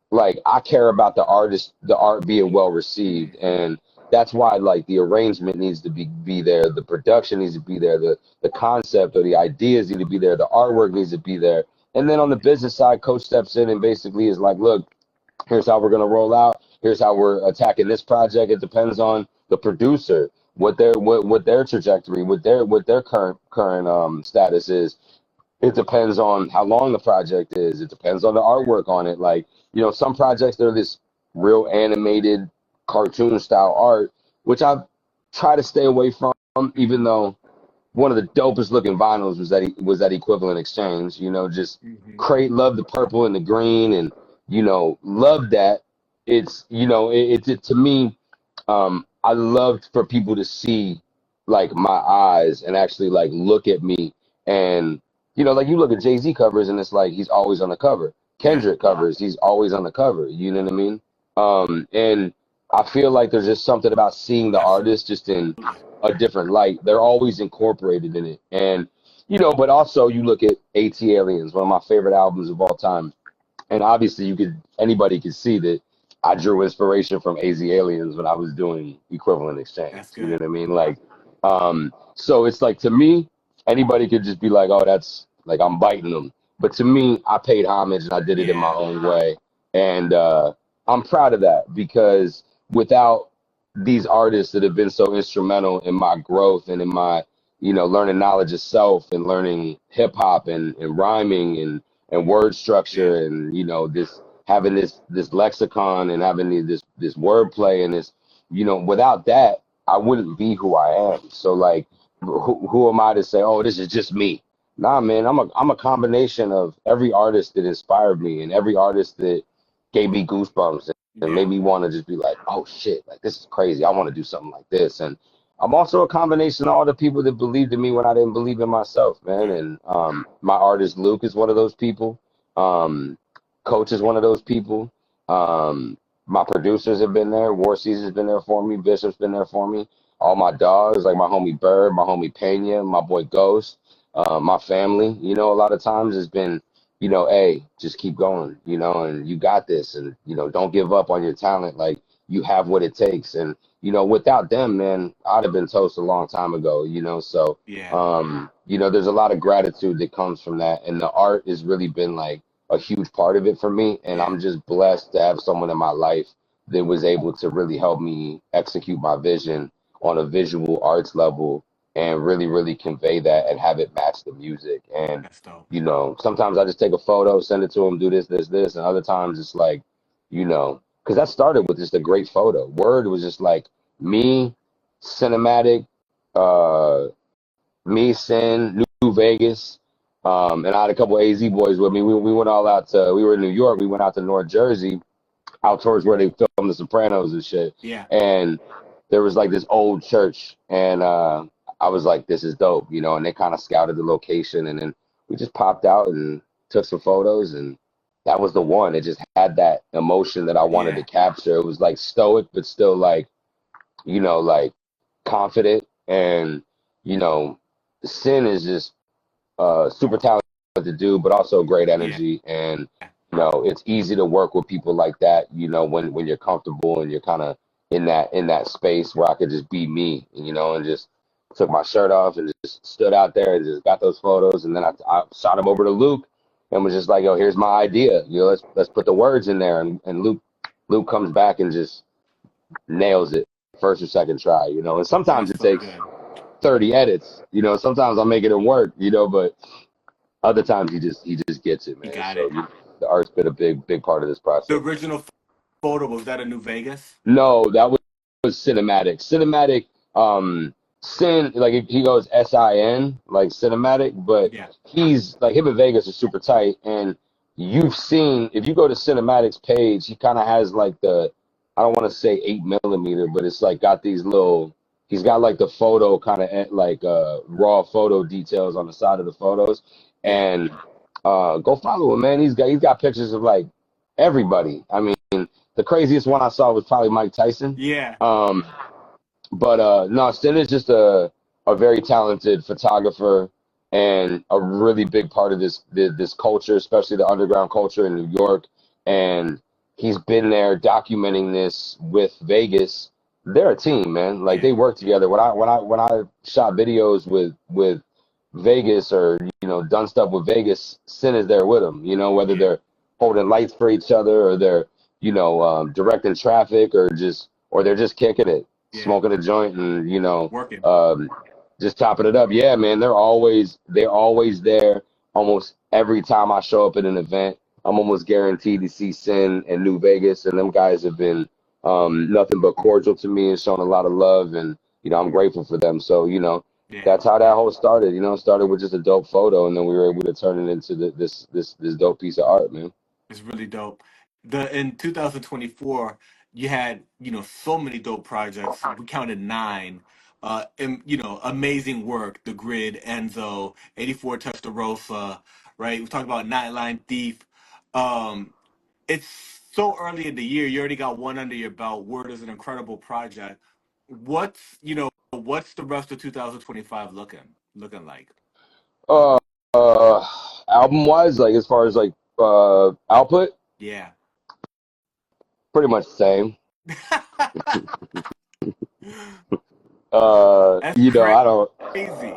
like, I care about the art being well received. And that's why, like, the arrangement needs to be there. The production needs to be there. The concept or the ideas need to be there. The artwork needs to be there. And then on the business side, Coach steps in and basically is like, look, here's how we're going to roll out. Here's how we're attacking this project. It depends on the producer, what their trajectory, what their current status is. It depends on how long the project is. It depends on the artwork on it. Like, some projects, they're this real animated cartoon style art, which I try to stay away from, even though one of the dopest looking vinyls was that Equivalent Exchange. Just Crate loved the purple and the green, and loved that. It's to me, I loved for people to see like my eyes and actually like look at me, and like you look at Jay-Z covers and it's like he's always on the cover. Kendrick covers, he's always on the cover. You know what I mean? And I feel like there's just something about seeing the artist just in a different light. They're always incorporated in it, and but also you look at AT Aliens, one of my favorite albums of all time, and obviously anybody could see that I drew inspiration from AZ Aliens when I was doing Equivalent Exchange. You know what I mean? Like, so it's like, to me, anybody could just be like, oh, that's like, I'm biting them. But to me, I paid homage and I did it in my own way. And I'm proud of that, because without these artists that have been so instrumental in my growth and in my, learning knowledge of self and learning hip hop and rhyming and word structure and, having this lexicon and having this wordplay and this, without that, I wouldn't be who I am. So like, who am I to say, oh, this is just me? Nah, man, I'm a combination of every artist that inspired me and every artist that gave me goosebumps and made Yeah, me want to just be like, oh shit, like this is crazy. I want to do something like this. And I'm also a combination of all the people that believed in me when I didn't believe in myself, man. yeah, And my artist Luke is one of those people. Um, Coach is one of those people. My producers have been there. War Caesar's been there for me. Bishop's been there for me. All my dogs, like my homie Bird, my homie Pena, my boy Ghost, my family, a lot of times has been, hey, just keep going, and you got this, and don't give up on your talent. Like you have what it takes, and without them, man, I'd have been toast a long time ago. So yeah. there's a lot of gratitude that comes from that, and the art has really been like a huge part of it for me, and Yeah, I'm just blessed to have someone in my life that was able to really help me execute my vision on a visual arts level and really, really convey that and have it match the music. And, that's dope. sometimes I just take a photo, send it to them, do this, this, this. And other times it's like, because that started with just a great photo. Word was just like me, cinematic, uh, me, Sin, New Vegas. And I had a couple of AZ boys with me. We went all out we were in New York. We went out to North Jersey, out towards where they filmed The Sopranos and shit. Yeah, And there was like this old church, and I was like, "This is dope," And they kind of scouted the location, and then we just popped out and took some photos, and that was the one. It just had that emotion that I wanted to yeah, capture. It was like stoic, but still like like confident, and you know, Sin is just super talented dude, but also great yeah, energy. And it's easy to work with people like that. When you're comfortable and you're kind of in that space where I could just be me. And just took my shirt off and just stood out there and just got those photos. And then I shot him over to Luke and was just like, "Yo, here's my idea. Let's put the words in there." And Luke comes back and just nails it first or second try. And sometimes that's it so takes good. 30 edits. Sometimes I'm making it work. But other times he just gets it, You man. got So it. the art's been a big part of this The process. original photo, was that in New Vegas? No, that was cinematic. Cinematic, Sin, like he goes SIN, like cinematic, but Yeah, he's like him and Vegas are super tight. And you've seen, if you go to Cinematic's page, he kind of has like I don't want to say 8 millimeter, but it's like got these little, he's got like the photo kind of like raw photo details on the side of the photos. yeah, And go follow him, man. He's got pictures of like everybody. I mean, the craziest one I saw was probably Mike Tyson. yeah, Um, but no, Sten is just a very talented photographer and a really big part of this culture, especially the underground culture in New York. And he's been there documenting this with Vegas. They're a team, man. Like yeah, they work together. When I shot videos with Vegas or done stuff with Vegas, Sin is there with them. Whether yeah, they're holding lights for each other or they're directing traffic or they're just kicking it, yeah. smoking a joint and Working. just chopping it up. Yeah, man, they're always there. Almost every time I show up at an event, I'm almost guaranteed to see Sin and New Vegas, and them guys have been nothing but cordial to me and shown a lot of love, and I'm grateful for them. So Yeah, that's how that whole started. It started with just a dope photo, and then we were able to turn it into this dope piece of art, man. it's really dope. The In 2024, you had so many dope projects. We counted nine. And, amazing work. The Grid, Enzo, 84 Testarossa, right? We talked about Nightline Thief. Um, it's so early in the year. You already got one under your belt. Word is an incredible project. What's the rest of 2025 looking like? Uh, uh Album wise, like as far as like output, Yeah. pretty much the same. That's I don't. crazy.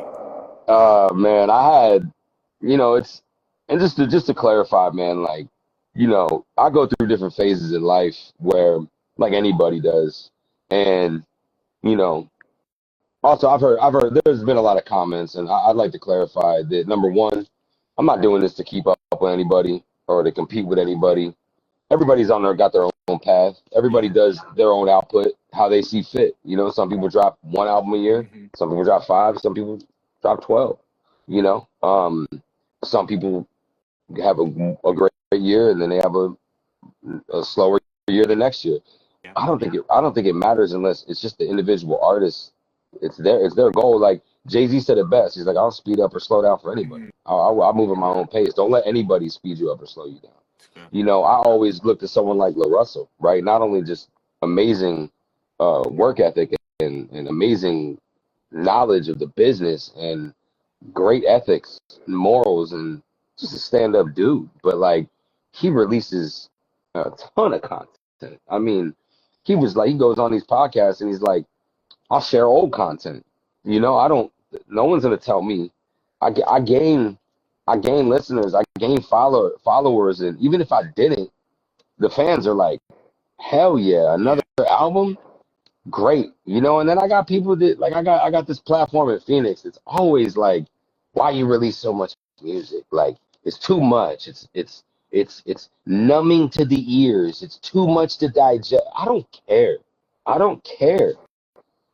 Man, I had, it's, and just to clarify, man, like, I go through different phases in life where, like anybody does, and you know, also I've heard there's been a lot of comments, and I'd like to clarify that number one, I'm not doing this to keep up with anybody or to compete with anybody. Everybody's got their own path. Everybody Yeah. does their own output how they see fit. Some people drop one album a year, Hmm. some people drop five, some people drop 12. You know, some people have a great year and then they have a slower year the next year. Yeah. I don't think it matters unless it's just the individual artist. It's their goal. Like Jay-Z said it best. He's like, I'll speed up or slow down for anybody. I'll move at my own pace. Don't let anybody speed you up or slow you down. You know, I always look at someone like La Russell, right? Not only just amazing work ethic and amazing knowledge of the business and great ethics, and morals, and just a stand-up dude. But like, he releases a ton of content. I mean, he goes on these podcasts and he's like, I'll share old content. You know, no one's gonna tell me. I gain listeners, I gain followers, and even if I didn't, the fans are like, hell yeah, another album, great. You know, and then I got people that like I got this platform in Phoenix. It's always like, why you release so much music? Like, it's too much. It's numbing to the ears. It's too much to digest. I don't care. I don't care.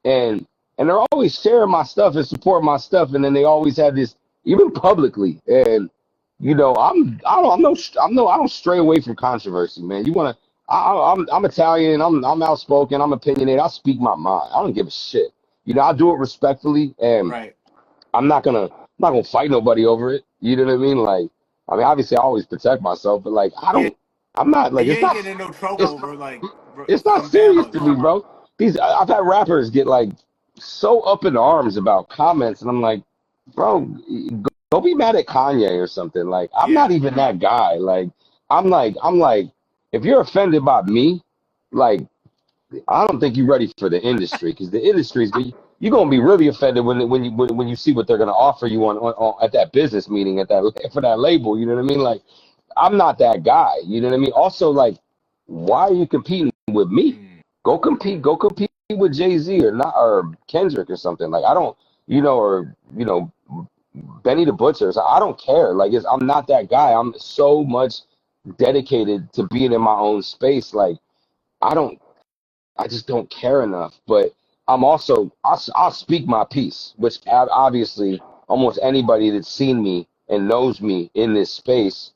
And they're always sharing my stuff and supporting my stuff, and then they always have this, even publicly. And you know, I don't stray away from controversy, man. I'm Italian. I'm outspoken. I'm opinionated. I speak my mind. I don't give a shit. You know, I do it respectfully, and Right. I'm not gonna fight nobody over it. You know what I mean? Like, I mean, obviously, I always protect myself, but like, I'm not like, You ain't getting in no trouble over like it's not some serious to Bama's. me, bro. I've had rappers get like so up in arms about comments, and I'm like, bro, go be mad at Kanye or something. Like, I'm not even that guy. Like, I'm like, if you're offended by me, like, I don't think you're ready for the industry, because the industry's you're gonna be really offended when you see what they're gonna offer you on at that business meeting for that label. You know what I mean? Like, I'm not that guy. You know what I mean? Also, like, why are you competing with me? Go compete with Jay-Z or Kendrick or something. Like, I don't, you know, or you know, Benny the Butcher. So I don't care. Like, I'm not that guy. I'm so much dedicated to being in my own space. Like, I don't, I just don't care enough. But I'm also, I'll speak my piece, which obviously almost anybody that's seen me and knows me in this space,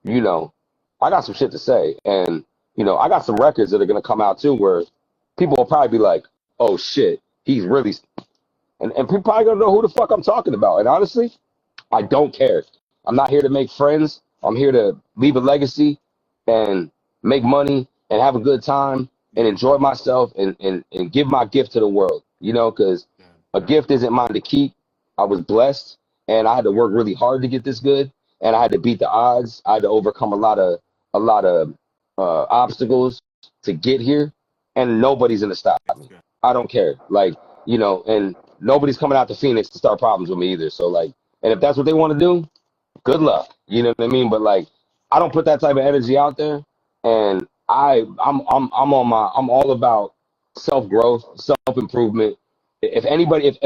you know, I got some shit to say. And, you know, I got some records that are going to come out too where people will probably be like, oh shit, he's really, and people probably going to know who the fuck I'm talking about. And honestly, I don't care. I'm not here to make friends. I'm here to leave a legacy and make money and have a good time and enjoy myself and give my gift to the world, you know, because a gift isn't mine to keep. I was blessed and I had to work really hard to get this good, and I had to beat the odds. I had to overcome a lot of obstacles to get here, and nobody's gonna stop me. I don't care. Like, you know, and nobody's coming out to Phoenix to start problems with me either. So like, and if that's what they want to do, good luck. You know what I mean? But like, I don't put that type of energy out there, and I'm all about self growth, self improvement. If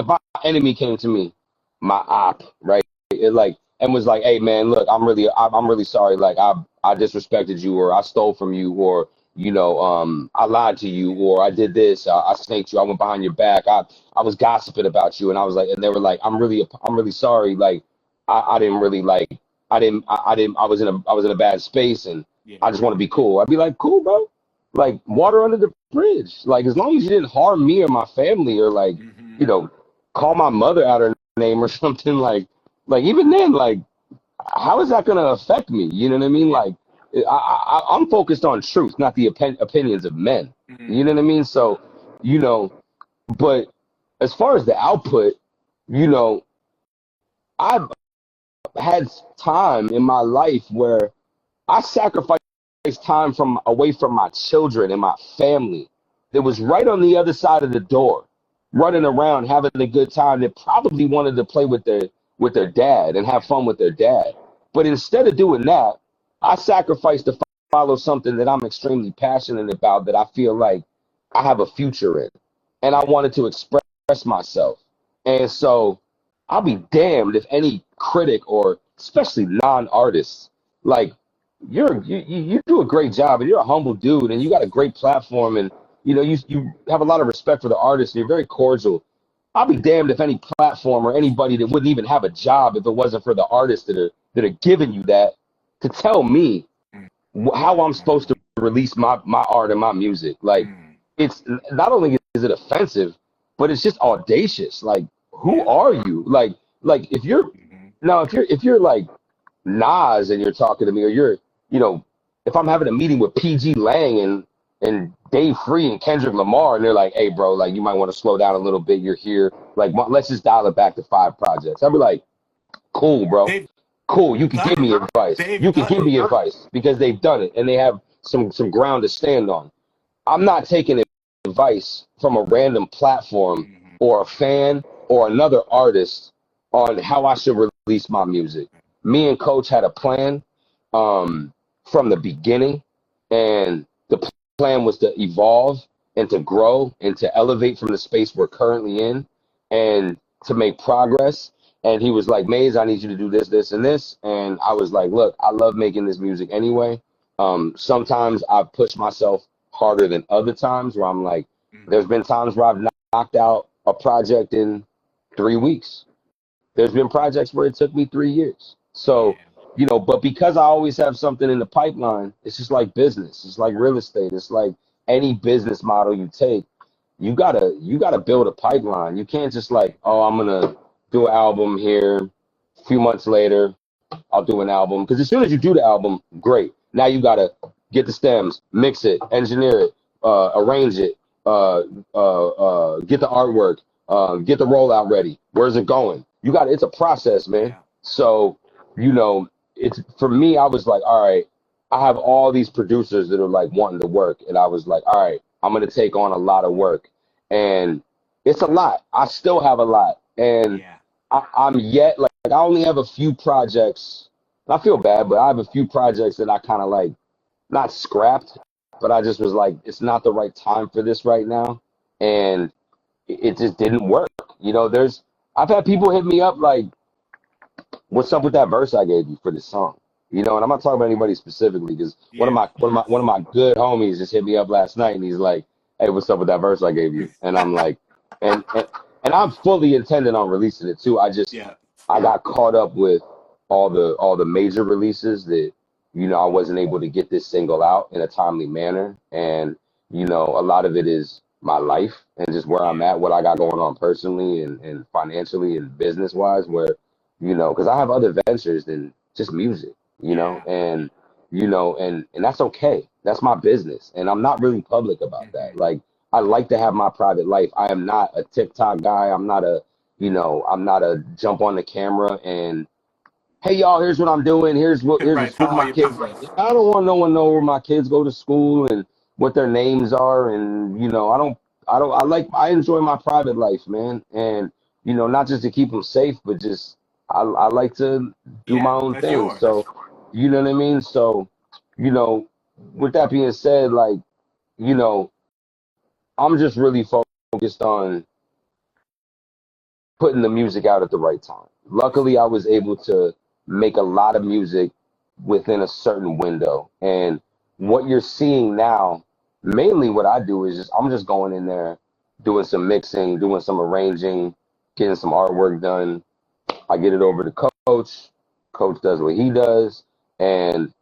my enemy came to me, my op, right, it like, and was like, hey man, look, I'm really sorry. Like, I disrespected you, or I stole from you, or you know, I lied to you, or I did this, I snaked you, I went behind your back, I was gossiping about you, and I was like, and they were like, I'm really sorry. Like, I didn't really like, I was in a bad space, and I just want to be cool. I'd be like, cool, bro. Like, water under the bridge. Like, as long as you didn't harm me or my family, or like, you know, call my mother out her name or something, like even then, like, how is that gonna affect me? You know what I mean? Like, I'm focused on truth, not the opinions of men. You know what I mean? So, you know, but as far as the output, you know, I've had time in my life where I sacrificed time away from my children and my family that was right on the other side of the door, running around having a good time, that probably wanted to play with their dad and have fun with their dad. But instead of doing that, I sacrificed to follow something that I'm extremely passionate about, that I feel like I have a future in. And I wanted to express myself. And so I'll be damned if any critic, or especially non-artists, like, you do a great job, and you're a humble dude, and you got a great platform, and you know, you have a lot of respect for the artist, and you're very cordial. I'll be damned if any platform or anybody that wouldn't even have a job if it wasn't for the artists that are giving you that to tell me how I'm supposed to release my art and my music. Like, it's not only is it offensive, but it's just audacious. Like, who are you? Like if you're now if you're like Nas and you're talking to me, or you're, you know, if I'm having a meeting with PG Lang and Dave Free and Kendrick Lamar, and they're like, hey, bro, like, you might want to slow down a little bit. You're here. Like, let's just dial it back to 5 projects. I'd be like, cool, bro. Cool. You can give me advice. You can give me advice because they've done it and they have some ground to stand on. I'm not taking advice from a random platform or a fan or another artist on how I should release my music. Me and Coach had a plan from the beginning, and the plan was to evolve and to grow and to elevate from the space we're currently in and to make progress. And he was like, Maze, I need you to do this, this, and this. And I was like, look, I love making this music anyway. Sometimes I've pushed myself harder than other times where I'm like, there's been times where I've knocked out a project in 3 weeks. There's been projects where it took me 3 years. So, you know, but because I always have something in the pipeline, it's just like business. It's like real estate. It's like any business model you take. You gotta build a pipeline. You can't just like, oh, I'm gonna do an album here. A few months later, I'll do an album. Because as soon as you do the album, great. Now you gotta get the stems, mix it, engineer it, arrange it, get the artwork, get the rollout ready. Where's it going? It's a process, man. So, you know, it's for me, I was like, all right, I have all these producers that are like wanting to work. And I was like, all right, I'm gonna take on a lot of work. And it's a lot. I still have a lot. And I'm yet like I only have a few projects. I feel bad, but I have a few projects that I kind of like not scrapped, but I just was like, it's not the right time for this right now. And it just didn't work. You know, I've had people hit me up like, what's up with that verse I gave you for this song? You know, and I'm not talking about anybody specifically because one of my good homies just hit me up last night and he's like, hey, what's up with that verse I gave you? And I'm like, and I'm fully intending on releasing it too. I got caught up with all the major releases that, you know, I wasn't able to get this single out in a timely manner. And, you know, a lot of it is my life and just where I'm at, what I got going on personally and financially and business wise, where, you know, because I have other ventures than just music, you know, and, you know, and that's okay. That's my business. And I'm not really public about that. Like, I like to have my private life. I am not a TikTok guy. I'm not a jump on the camera and, hey y'all, here's what I'm doing. Here's the school my kids. I don't want no one know where my kids go to school and what their names are. And, you know, I enjoy my private life, man. And, you know, not just to keep them safe, but just, I like to do my own thing. So, you know what I mean? So, you know, with that being said, like, you know, I'm just really focused on putting the music out at the right time. Luckily, I was able to make a lot of music within a certain window. And what you're seeing now, mainly what I do is I'm just going in there, doing some mixing, doing some arranging, getting some artwork done. I get it over to Coach. Coach does what he does. And,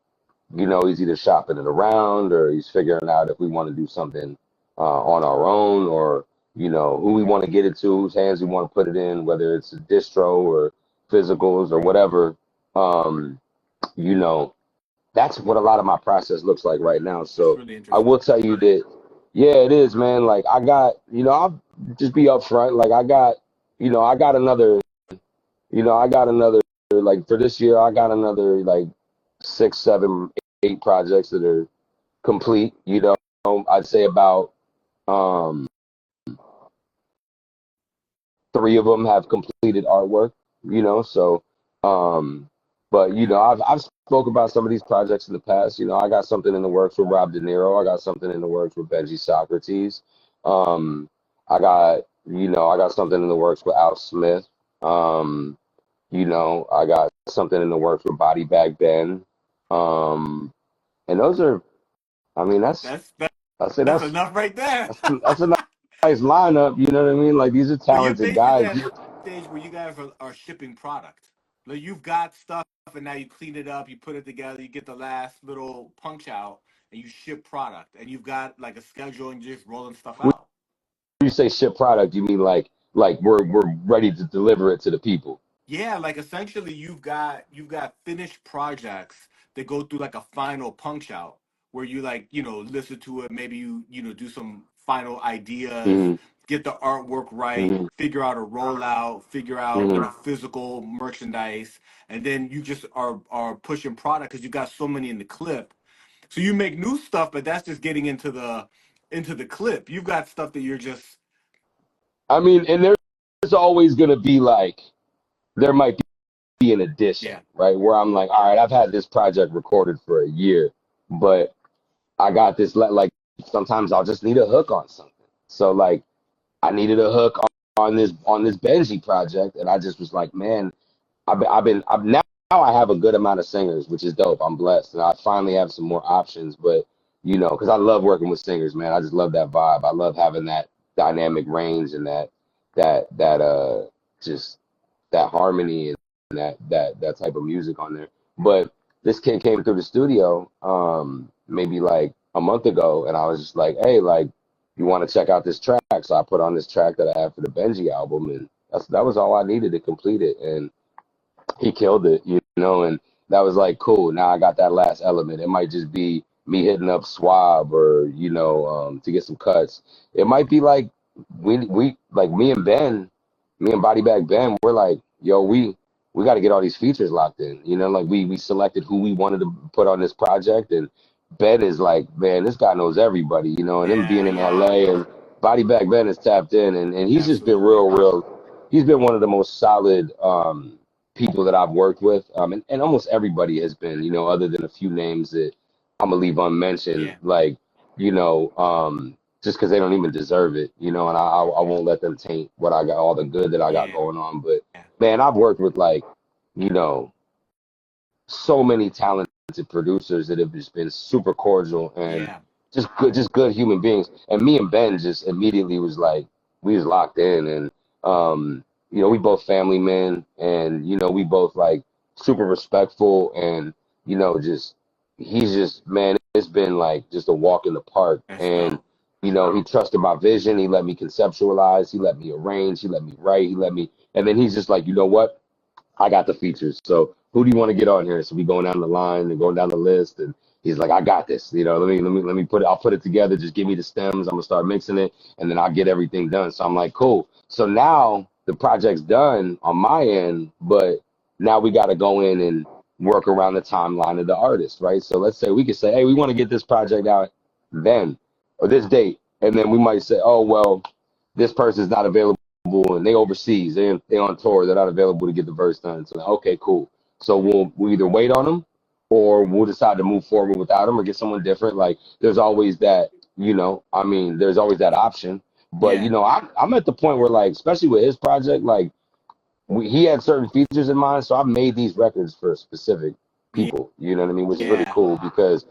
you know, he's either shopping it around or he's figuring out if we want to do something on our own, or, you know, who we want to get it to, whose hands we want to put it in, whether it's a distro or physicals or whatever. You know, that's what a lot of my process looks like right now. So I will tell you that, yeah, it is, man. Like, I got, you know, I'll just be upfront. Like, I got another, like, for this year, I got another like 6, 7, 8 projects that are complete. You know, I'd say about 3 of them have completed artwork, you know, so, but, you know, I've spoke about some of these projects in the past. You know, I got something in the works with Rob De Niro. I got something in the works with Benji Socrates. I got something in the works with Al Smith. You know, I got something in the works with Body Bag Ben. And those are, I mean, that's enough right there. That's enough lineup. You know what I mean? Like these are But you're talented basically guys. at the stage where you guys are shipping product. Like you've got stuff and now you clean it up, you put it together, you get the last little punch out, and you ship product. And you've got like a schedule and you're just rolling stuff When out. you say ship product, you mean like we're ready to deliver it to the people. Yeah, like essentially you've got finished projects that go through like a final punch out where you like, listen to it, maybe you do some final ideas, Hmm. get the artwork right, Hmm. figure out a rollout, figure out, Hmm. physical merchandise, and then you just are pushing product because you got so many in the clip. So you make new stuff, but that's just getting into the clip. You've got stuff that you're just I mean, and there's always gonna be like there might be an addition, yeah. right? Where I'm like, all right, I've had this project recorded for a year, but I got this like sometimes I'll just need a hook on something. So like I needed a hook on this Benji project, and I just was like, man, I've now I have a good amount of singers, which is dope. I'm blessed, and I finally have some more options. But because I love working with singers, man. I just love that vibe. I love having that dynamic range and that just that harmony and that type of music on there. But this kid came through the studio maybe like a month ago, and I was just like, hey, like you want to check out this track? So I put on this track that I have for the Benji album, and that was all I needed to complete it. And he killed it, and that was like cool. Now I got that last element. It might just be me hitting up Swab or to get some cuts. It might be like we like me and Body Bag Ben. We're like, yo, we got to get all these features locked in. Like we selected who we wanted to put on this project, and Ben is like, man, this guy knows everybody, and him being Yeah, in yeah. LA and Body Bag Ben is tapped in, and he's just been Absolutely. real. He's been one of the most solid people that I've worked with, and almost everybody has been, other than a few names that I'm gonna leave unmentioned, Yeah. like, just because they don't even deserve it, and I won't let them taint what I got, all the good that I got Yeah. going on. But man, I've worked with like, you know, so many talented producers that have just been super cordial and Yeah. just good human beings. And me and Ben just immediately was like, we was locked in, and we both family men, and we both like super respectful, and just he's just man, it's been like just a walk in the park, That's and dope. he trusted my vision, he let me conceptualize, he let me arrange, he let me write, and then he's just like, you know what? I got the features. So who do you want to get on here? So we going down the line and going down the list, and he's like, I got this. Let me put it. I'll put it together. Just give me the stems. I'm gonna start mixing it, and then I'll get everything done. So I'm like, cool. So now the project's done on my end, but now we got to go in and work around the timeline of the artist, right? So let's say we could say, hey, we want to get this project out then or this date, and then we might say, oh well, this person's not available and they overseas, they on tour, they're not available to get the verse done. So okay, cool. So we'll either wait on them or we'll decide to move forward without them or get someone different. Like there's always that, I mean, there's always that option. But Yeah. I'm at the point where like, especially with his project, like he had certain features in mind, so I've made these records for specific Yeah. people. You know what I mean? Which is really Yeah. cool because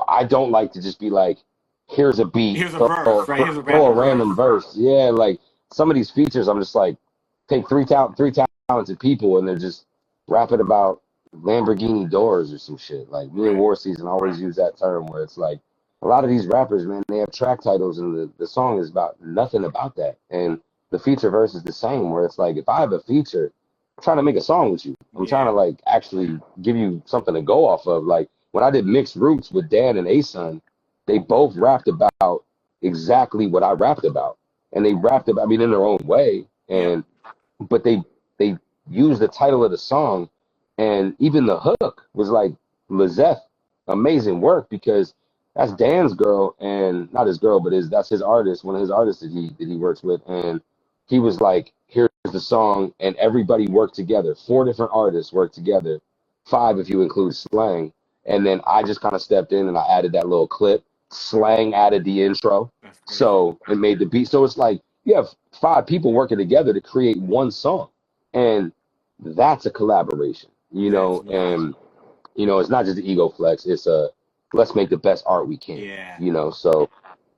I don't like to just be like, here's a beat, Here's a throw, verse, right? Here's a throw a random random verse. verse. Yeah, like some of these features, I'm just like, take three talented people and they're just rapping about Lamborghini doors or some shit. Like me and Right. War Season always use that term where it's like a lot of these rappers, man, they have track titles and the song is about nothing about that. And the feature verse is the same, where it's like if I have a feature, I'm trying to make a song with you. I'm trying to Yeah. like actually give you something to go off of. Like when I did Mixed Roots with Dan and Asun, they both rapped about exactly what I rapped about. And they rapped about, I mean, in their own way. Yep. And but they used the title of the song, and even the hook was like Lizeth, amazing work because that's Dan's girl, and not his girl, but that's his artist, one of his artists that he works with, and he was like, here's the song, and everybody worked together. 4 different artists worked together, 5 if you include Slang, and then I just kind of stepped in and I added that little clip. Slang added the intro, That's crazy. so it made the beat. So it's like you have 5 people working together to create one song, and that's a collaboration, That's nuts. and it's not just the ego flex. It's a let's make the best art we can, Yeah. So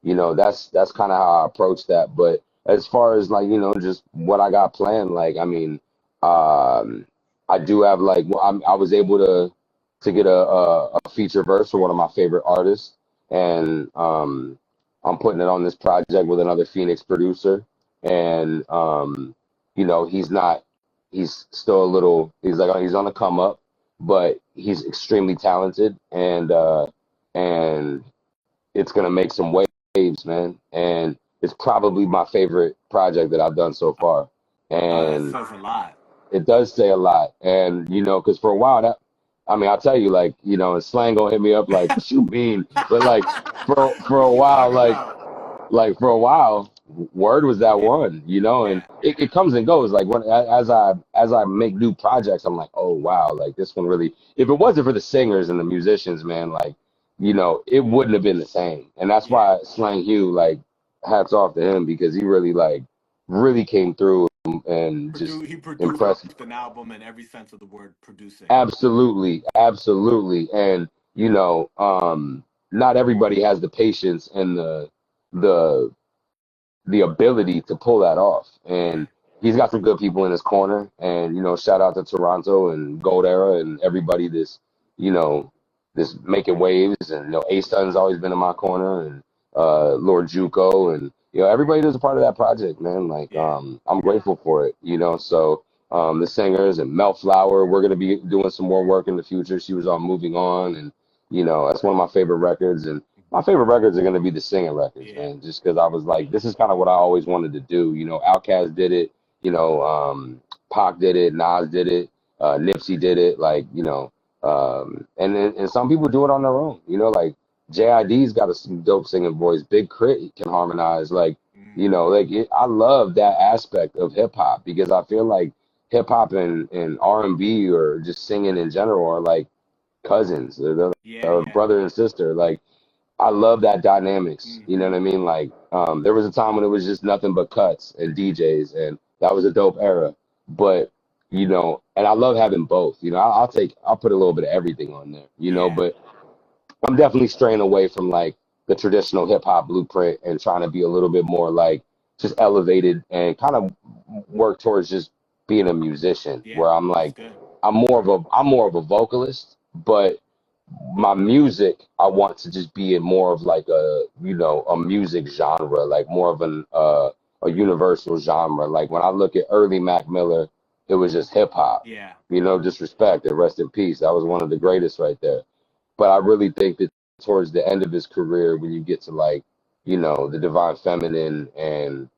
that's kind of how I approach that. But as far as like, just what I got planned, like, I mean, um, I do have like, I was able to get a feature verse for one of my favorite artists, and I'm putting it on this project with another Phoenix producer, and he's still a little, he's on the come up, but he's extremely talented, and it's gonna make some waves, man. And it's probably my favorite project that I've done so far. That And says a lot. it does say a lot. And because for a while I mean, I'll tell you, like, and Slang gonna hit me up like, what you mean? But like for What a you while, talking about? for a while, Word was that Yeah, one, and yeah, it comes and goes. Like as I make new projects, I'm like, oh wow, like this one really. If it wasn't for the singers and the musicians, man, like, it wouldn't have been the same. And that's yeah. why Slang Hugh, like, hats off to him, because he really like really came through and just He produced impressed. an album in every sense of the word, producing. Absolutely, absolutely. And not everybody has the patience and the the ability to pull that off. Yeah, And he's got some good people in his corner. And shout out to Toronto and Gold Era and everybody you know this making waves. And A Sun's always been in my corner, and Lord Juco, and everybody that's a part of that project, man. Like, yeah. I'm grateful for it. So the singers and Mel Flower, we're gonna be doing some more work in the future. She was on Moving On, and that's one of my favorite records. And my favorite records are going to be the singing records, Yeah. man, just because I was like, this is kind of what I always wanted to do. Outkast did it, Pac did it, Nas did it, Nipsey did it, like, and some people do it on their own, like JID's got some dope singing voice, Big Crit can harmonize, like, Mm-hmm. I love that aspect of hip hop, because I feel like hip hop and R&B, or just singing in general, are like cousins, Yeah, or yeah. brother and sister, like. I love that dynamics. You know Mm-hmm. what I mean? Like, there was a time when it was just nothing but cuts and DJs, and that was a dope era. But, and I love having both. I'll put a little bit of everything on there. Yeah. But I'm definitely straying away from like the traditional hip hop blueprint, and trying to be a little bit more like just elevated, and kind of work towards just being a musician, Yeah. where I'm That's like, good. I'm more of a vocalist, but my music, I want to just be in more of like a music genre, like more of a universal genre. Like when I look at early Mac Miller, it was just hip hop. Yeah. Just respect and rest in peace. That was one of the greatest right there. But I really think that towards the end of his career, when you get to like, the Divine Feminine and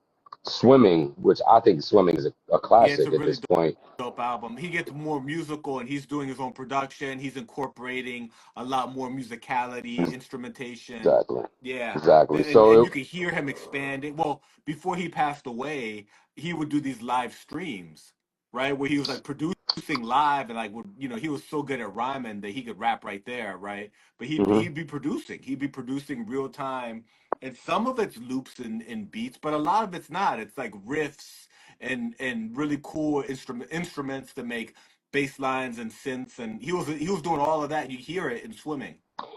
Swimming, which I think Swimming is a Yeah, it's a classic at really this point. dope album. He gets more musical and he's doing his own production. He's incorporating a lot more musicality, instrumentation. Exactly. Yeah. Exactly. And So you could hear him expanding. Well, before he passed away, he would do these live streams, right? Where he was like producing live and like would, he was so good at rhyming that he could rap right there, right? But he'd mhm. he'd be producing. He'd be producing real time. And some of it's loops and beats, but a lot of it's not. It's like riffs and really cool instruments to make bass lines and synths, and he was doing all of that. You hear it in Swimming.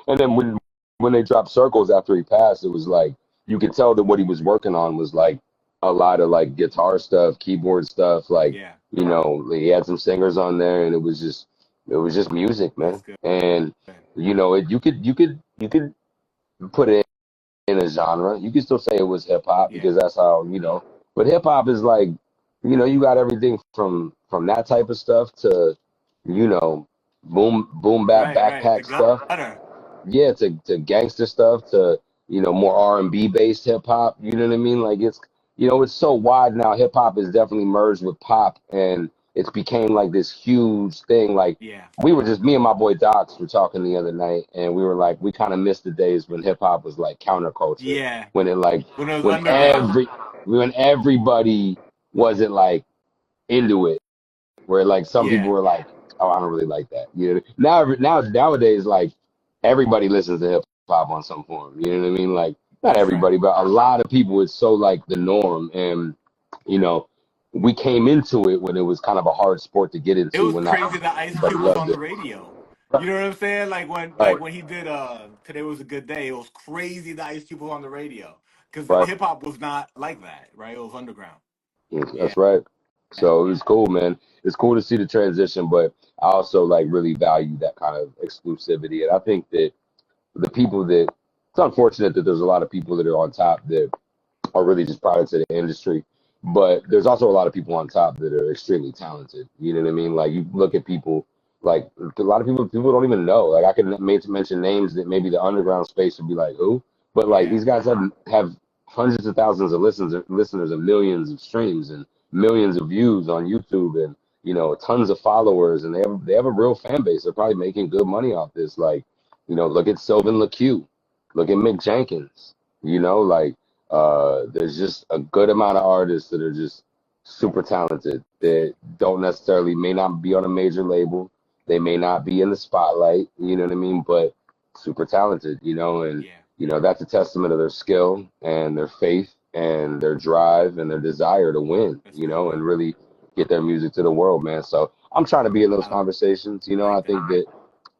And then when they dropped Circles after he passed, it was like you could tell that what he was working on was like a lot of like guitar stuff, keyboard stuff. Like, Yeah, he had some singers on there, and it was just music, that's man. good. And you could put it in a genre. You could still say it was hip hop, Yeah, because that's how. But hip hop is like, you got everything from that type of stuff to, you know, boom bap right. The backpack stuff, gutter. yeah, to gangster stuff, to more R&B based hip hop. You know what I mean? Like, it's so wide now. Hip hop is definitely merged with pop, and it's became like this huge thing. Like, Yeah, me and my boy Docs were talking the other night, and we were like, we kind of missed the days when hip hop was like counterculture, yeah. when it like When it was when underground. everybody wasn't like into it, where like some people Yeah, were like, "Oh, I don't really like that." Nowadays, like everybody listens to hip hop on some form. You know what I mean? Like, not that's right. everybody, but a lot of people. It's so like the norm, and you know, we came into it when it was kind of a hard sport to get It into. was When not crazy that Ice everybody Cube was loved on the it. radio. You know what I'm saying? Right, When he did Today Was a Good Day, it was crazy that Ice Cube was on the radio because right. hip hop was not like that, right? It was underground. Yeah, That's right. So it was cool, man. It's cool to see the transition, but I also like really value that kind of exclusivity. And I think that the people that it's unfortunate that there's a lot of people that are on top that are really just products of the industry. But there's also a lot of people on top that are extremely talented. You know what I mean? Like you look at people, like a lot of people don't even know. Like I can mention names that maybe the underground space would be like, who? But like yeah, these guys have hundreds of thousands of listeners and millions of streams and millions of views on YouTube and tons of followers, and they have a real fan base. They're probably making good money off this. Like, look at Sylvan LaCue, look at Mick Jenkins. Like there's just a good amount of artists that are just super talented that don't necessarily may not be on a major label. They may not be in the spotlight, you know what I mean? But super talented, and yeah. that's a testament of their skill and their faith and their drive and their desire to win, That's real, and bro. really get their music to the world, man. So I'm trying to be in those I conversations. like that.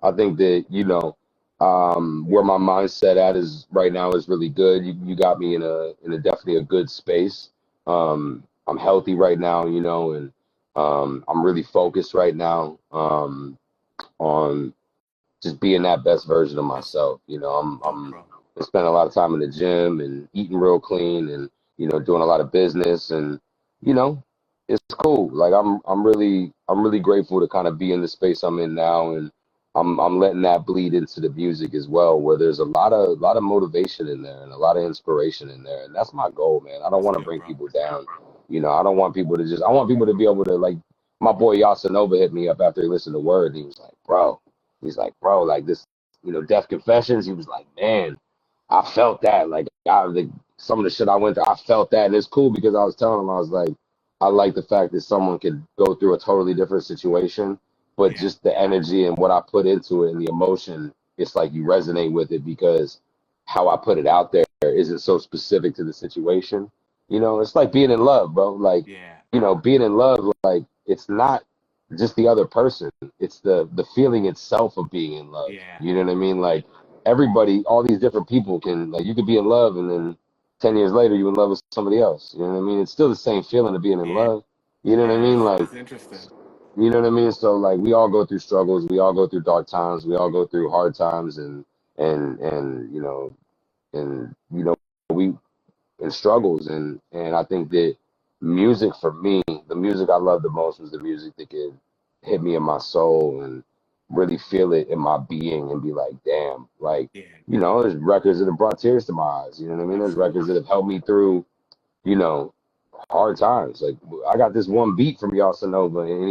I think that where my mindset at is right now is really good. You got me in a definitely a good space. I'm healthy right now, and I'm really focused right now on just being that best version of That's myself. dope, I'm bro. spending a lot of time in the gym and eating real clean and doing a lot of business and you know it's cool. Like I'm really grateful to kind of be in the space I'm in now, and I'm letting that bleed into the music as well, where there's a lot of motivation in there and a lot of inspiration in there, and that's my goal, man. I don't That's want to good, bring bro. people down. I don't want people to just. I want people to be able to like. My boy Yasanova hit me up after he listened to Word, and he was like, "Bro." He's like, "Bro, like this, Death Confessions." He was like, "Man, I felt that. Like, some of the shit I went through, I felt that." And it's cool because I was telling him, I was like, I like the fact that someone could go through a totally different situation, but Yeah, just the energy and what I put into it and the emotion, it's like you resonate with it because how I put it out there isn't so specific to the situation. It's like being in love, bro. Like, yeah, being in love, like, it's not just the other person. It's the feeling itself of being in love. yeah, You know what I mean? Like everybody, all these different people can like you could be in love and then 10 years later you in love with somebody else. You know what I mean? It's still the same feeling of being in yeah, love. You know what I yeah. mean? That's Like interesting. you know what I mean? So like we all go through struggles, we all go through dark times, we all go through hard times and we and struggles and I think that music for me, the music I love the most was the music that could hit me in my soul and really feel it in my being and be like, damn, like, Yeah, there's records that have brought tears to my eyes. You know what I mean? There's records absolutely. that have helped me through, you know, hard times. Like I got this one beat from Yasanova and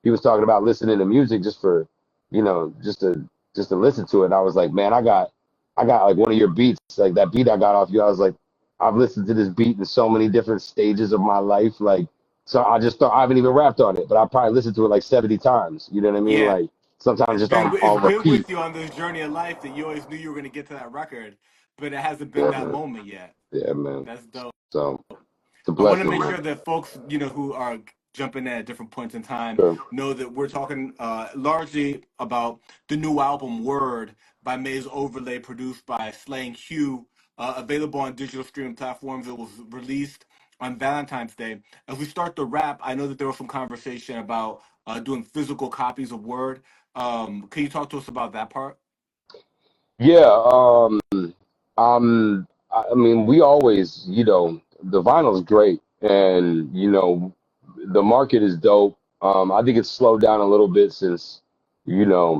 he was talking about listening to music just for, just to listen to it. And I was like, man, I got like one of your beats, like that beat I got off you. I was like, I've listened to this beat in so many different stages of my life. Like, so I just thought I haven't even rapped on it, but I probably listened to it like 70 times. You know what I mean? Yeah, Like sometimes just on, it's on been repeat. with you on this journey of life that you always knew you were gonna get to that record, but it hasn't been Yeah, that man. moment yet. Yeah, man. That's dope. So it's a I want to blessing, make sure man. that folks, who are jumping in at different points in time, Sure. know that we're talking largely about the new album Word by Maze Overlay, produced by Slang Hugh, available on digital streaming platforms. It was released on Valentine's Day. As we start the wrap, I know that there was some conversation about doing physical copies of Word. Can you talk to us about that part? Yeah, I mean, we always, the vinyl's great, and the market is dope. I think it's slowed down a little bit since, you know,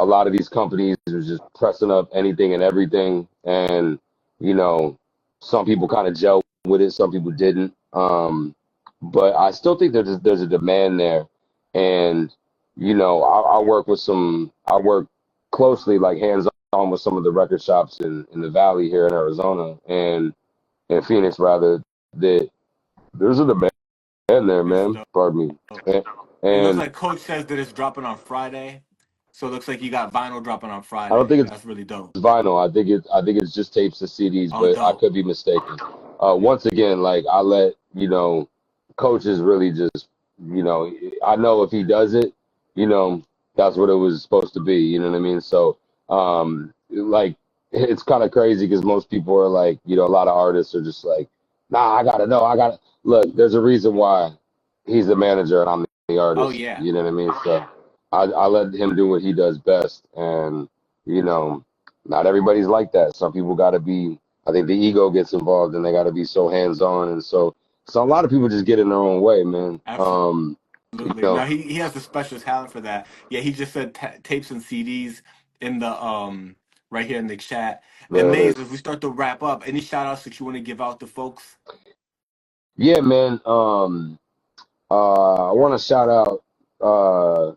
a lot of these companies are just pressing up anything and everything, and you know, some people kind of gel with it, some people didn't. But I still think there's a demand there, and I work closely, like hands on with some of the record shops in the Valley here in Arizona and in Phoenix rather. That there's a demand there, That's man. dope. Pardon me. And, It looks and like Coach says that it's dropping on Friday, so it looks like you got vinyl dropping on I don't Friday. think That's really dope. it's vinyl. I think it's just tapes and CDs, Oh, but I dope. could be mistaken. Once again, like I let coaches really just I know if he does it, you know that's what it was supposed to be. You know what I mean? So, like, it's kind of crazy because most people are like, a lot of artists are just like, nah, I gotta know, I gotta look. There's a reason why he's the manager and I'm the Oh artist. yeah. You know what I mean? So, I let him do what he does best, and you know, not everybody's like that. Some people got to be. I think the ego gets involved, and they got to be so hands on, and so a lot of people just get in their own way, man. Absolutely. You know, No, he has a special talent for that. Yeah, he just said tapes and CDs in the right here in the chat. And uh, Maze, if we start to wrap up, any shout outs that you want to give out to folks? yeah, man. I want to shout out, on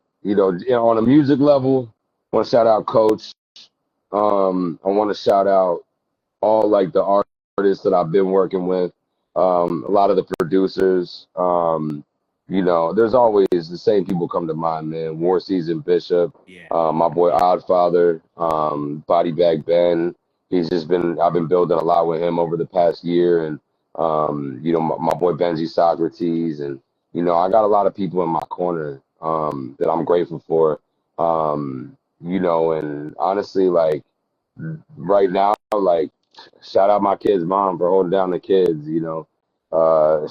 a music level. I want to shout out Coach. I want to shout out all like the artists that I've been working with, a lot of the producers. There's always the same people come to mind, man. War Season Bishop, Yeah. my boy Oddfather, Body Bag Ben. I've been building a lot with him over the past year, and my boy Benji Socrates, and I got a lot of people in my corner that I'm grateful for. And honestly, like right now, like shout out my kid's mom for holding down the kids.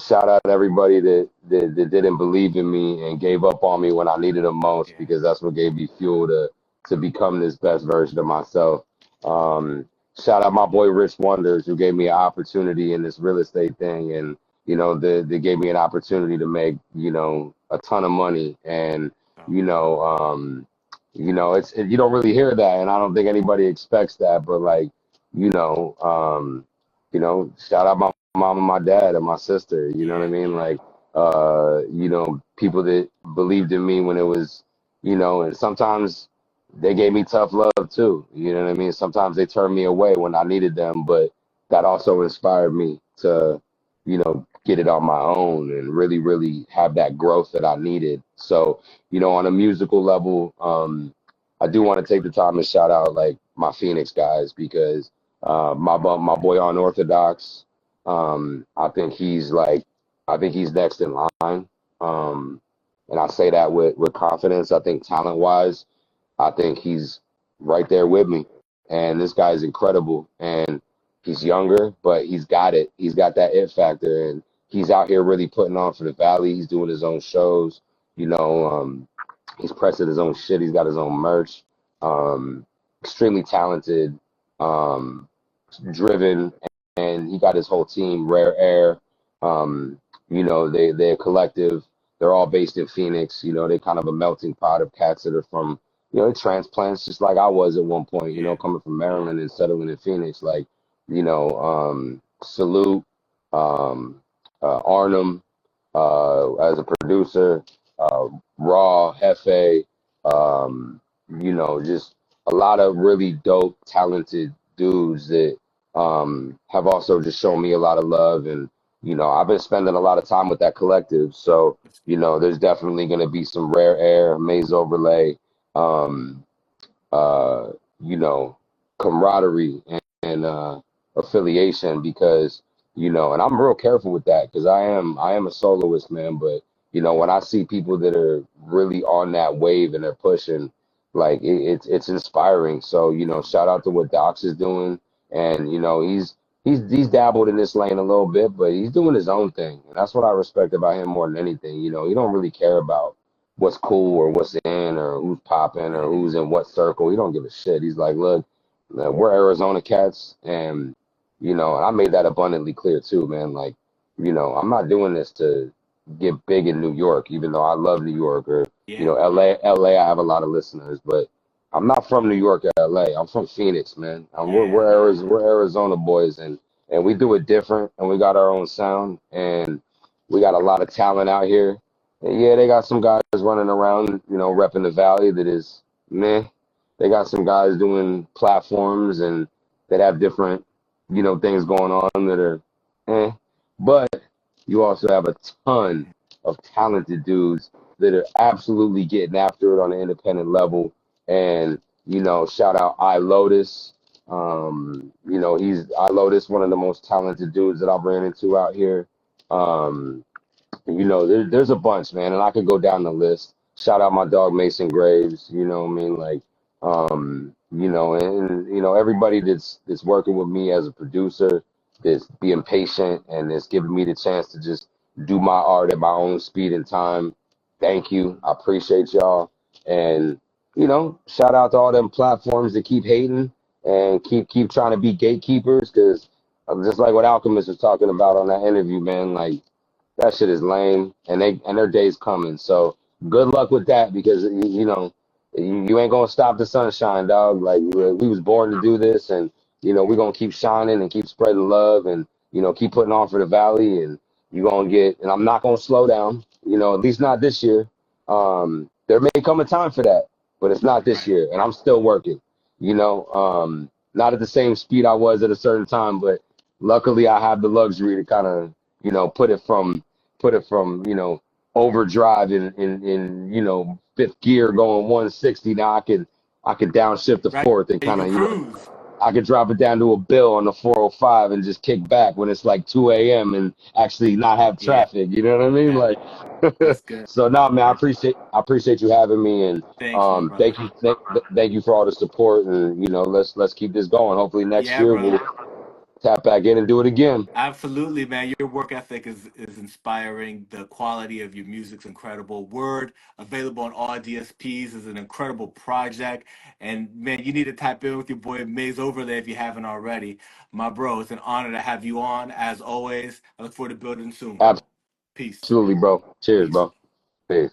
Shout out everybody that didn't believe in me and gave up on me when I needed them most, Yeah. because that's what gave me fuel to become this best version of myself. Shout out my boy Rich Wonders, who gave me an opportunity in this real estate thing, and they gave me an opportunity to make a ton of money. And So, it's you don't really hear that, and I don't think anybody expects that, but like you know um shout out my mom and my dad and my sister, you know what I yeah. mean? Like, people that believed in me when it was, and sometimes they gave me tough love too. You know what I mean? Sometimes they turned me away when I needed them, but that also inspired me to, get it on my own and really, really have that growth that I needed. So, on a musical level, I do want to take the time to shout out like my Phoenix guys, because my boy Unorthodox, I think he's next in line. Um, and I say that with confidence. I think talent wise, I think he's right there with me. And this guy is incredible. And he's younger, but he's got it. He's got that it factor. And he's out here really putting on for the Valley. He's doing his own shows. He's pressing his own shit. He's got his own merch. Extremely talented, um, driven, and he got his whole team, Rare Air. They're collective. They're all based in Phoenix. They're kind of a melting pot of cats that are from, transplants, just like I was at one point, Yeah. coming from Maryland and settling in Phoenix. Like, Salute, Arnhem, as a producer, Raw, Hefe, just a lot of really dope, talented dudes that have also just shown me a lot of love. And, I've been spending a lot of time with that collective. So, there's definitely going to be some Rare Air, Maze Overlay, um, uh, you know, camaraderie and affiliation, because, and I'm real careful with that because I am a soloist, man. But, when I see people that are really on that wave and they're pushing, like it's inspiring. So, shout out to what Docs is doing. And, he's dabbled in this lane a little bit, but he's doing his own thing. And that's what I respect about him more than anything. He don't really care about what's cool or what's in or who's popping or Hmm. who's in what circle. He don't give a shit. He's like, look, man, we're Arizona cats, and and I made that abundantly clear too, man. Like, I'm not doing this to get big in New York, even though I love New York, or Yeah. LA. I have a lot of listeners, but I'm not from New York or LA. I'm from Phoenix, man. Yeah. We're Arizona boys, and we do it different, and we got our own sound, and we got a lot of talent out here. And yeah, they got some guys running around, repping the Valley that is meh. They got some guys doing platforms and that have different, things going on that are eh. But you also have a ton of talented dudes that are absolutely getting after it on an independent level. And, shout out iLotus. He's iLotus, one of the most talented dudes that I've ran into out here. There's a bunch, man, and I could go down the list. shout out my dog Mason Graves, you know what I mean? Like, everybody that's working with me as a producer, that's being patient and that's giving me the chance to just do my art at my own speed and time. Thank you. I appreciate y'all. And, shout out to all them platforms that keep hating and keep trying to be gatekeepers, because just like what Alchemist was talking about on that interview, man, like that shit is lame, and their day's coming. So good luck with that, because you ain't gonna stop the sunshine, dog. Like we was born to do this, and we're gonna keep shining and keep spreading love, and keep putting on for the valley, and you gonna get. And I'm not gonna slow down. At least not this year. There may come a time for that, but it's not this Right. year, and I'm still working. Not at the same speed I was at a certain time, but luckily I have the luxury to kind of put it from overdrive in fifth gear going 160. Now I can downshift to Right. fourth and You kind can of cruise. I could drop it down to a bill on the 405 and just kick back when it's like 2 a.m. and actually not have Yeah. traffic. You know what I mean? Yeah. Like, That's good. so no, man, I Good. appreciate you having me, and Thanks, my brother. thank you for all the support, and let's keep this going. Hopefully next Yeah, year we'll brother. tap back in and do it again. Absolutely, man. Your work ethic is inspiring. The quality of your music's incredible. Word available on all DSPs is an incredible project. And man, you need to tap in with your boy Maze Overlay if you haven't already. My bro, it's an honor to have you on as always. I look forward to building soon. Peace. Absolutely, bro. Cheers, Peace. bro. Peace.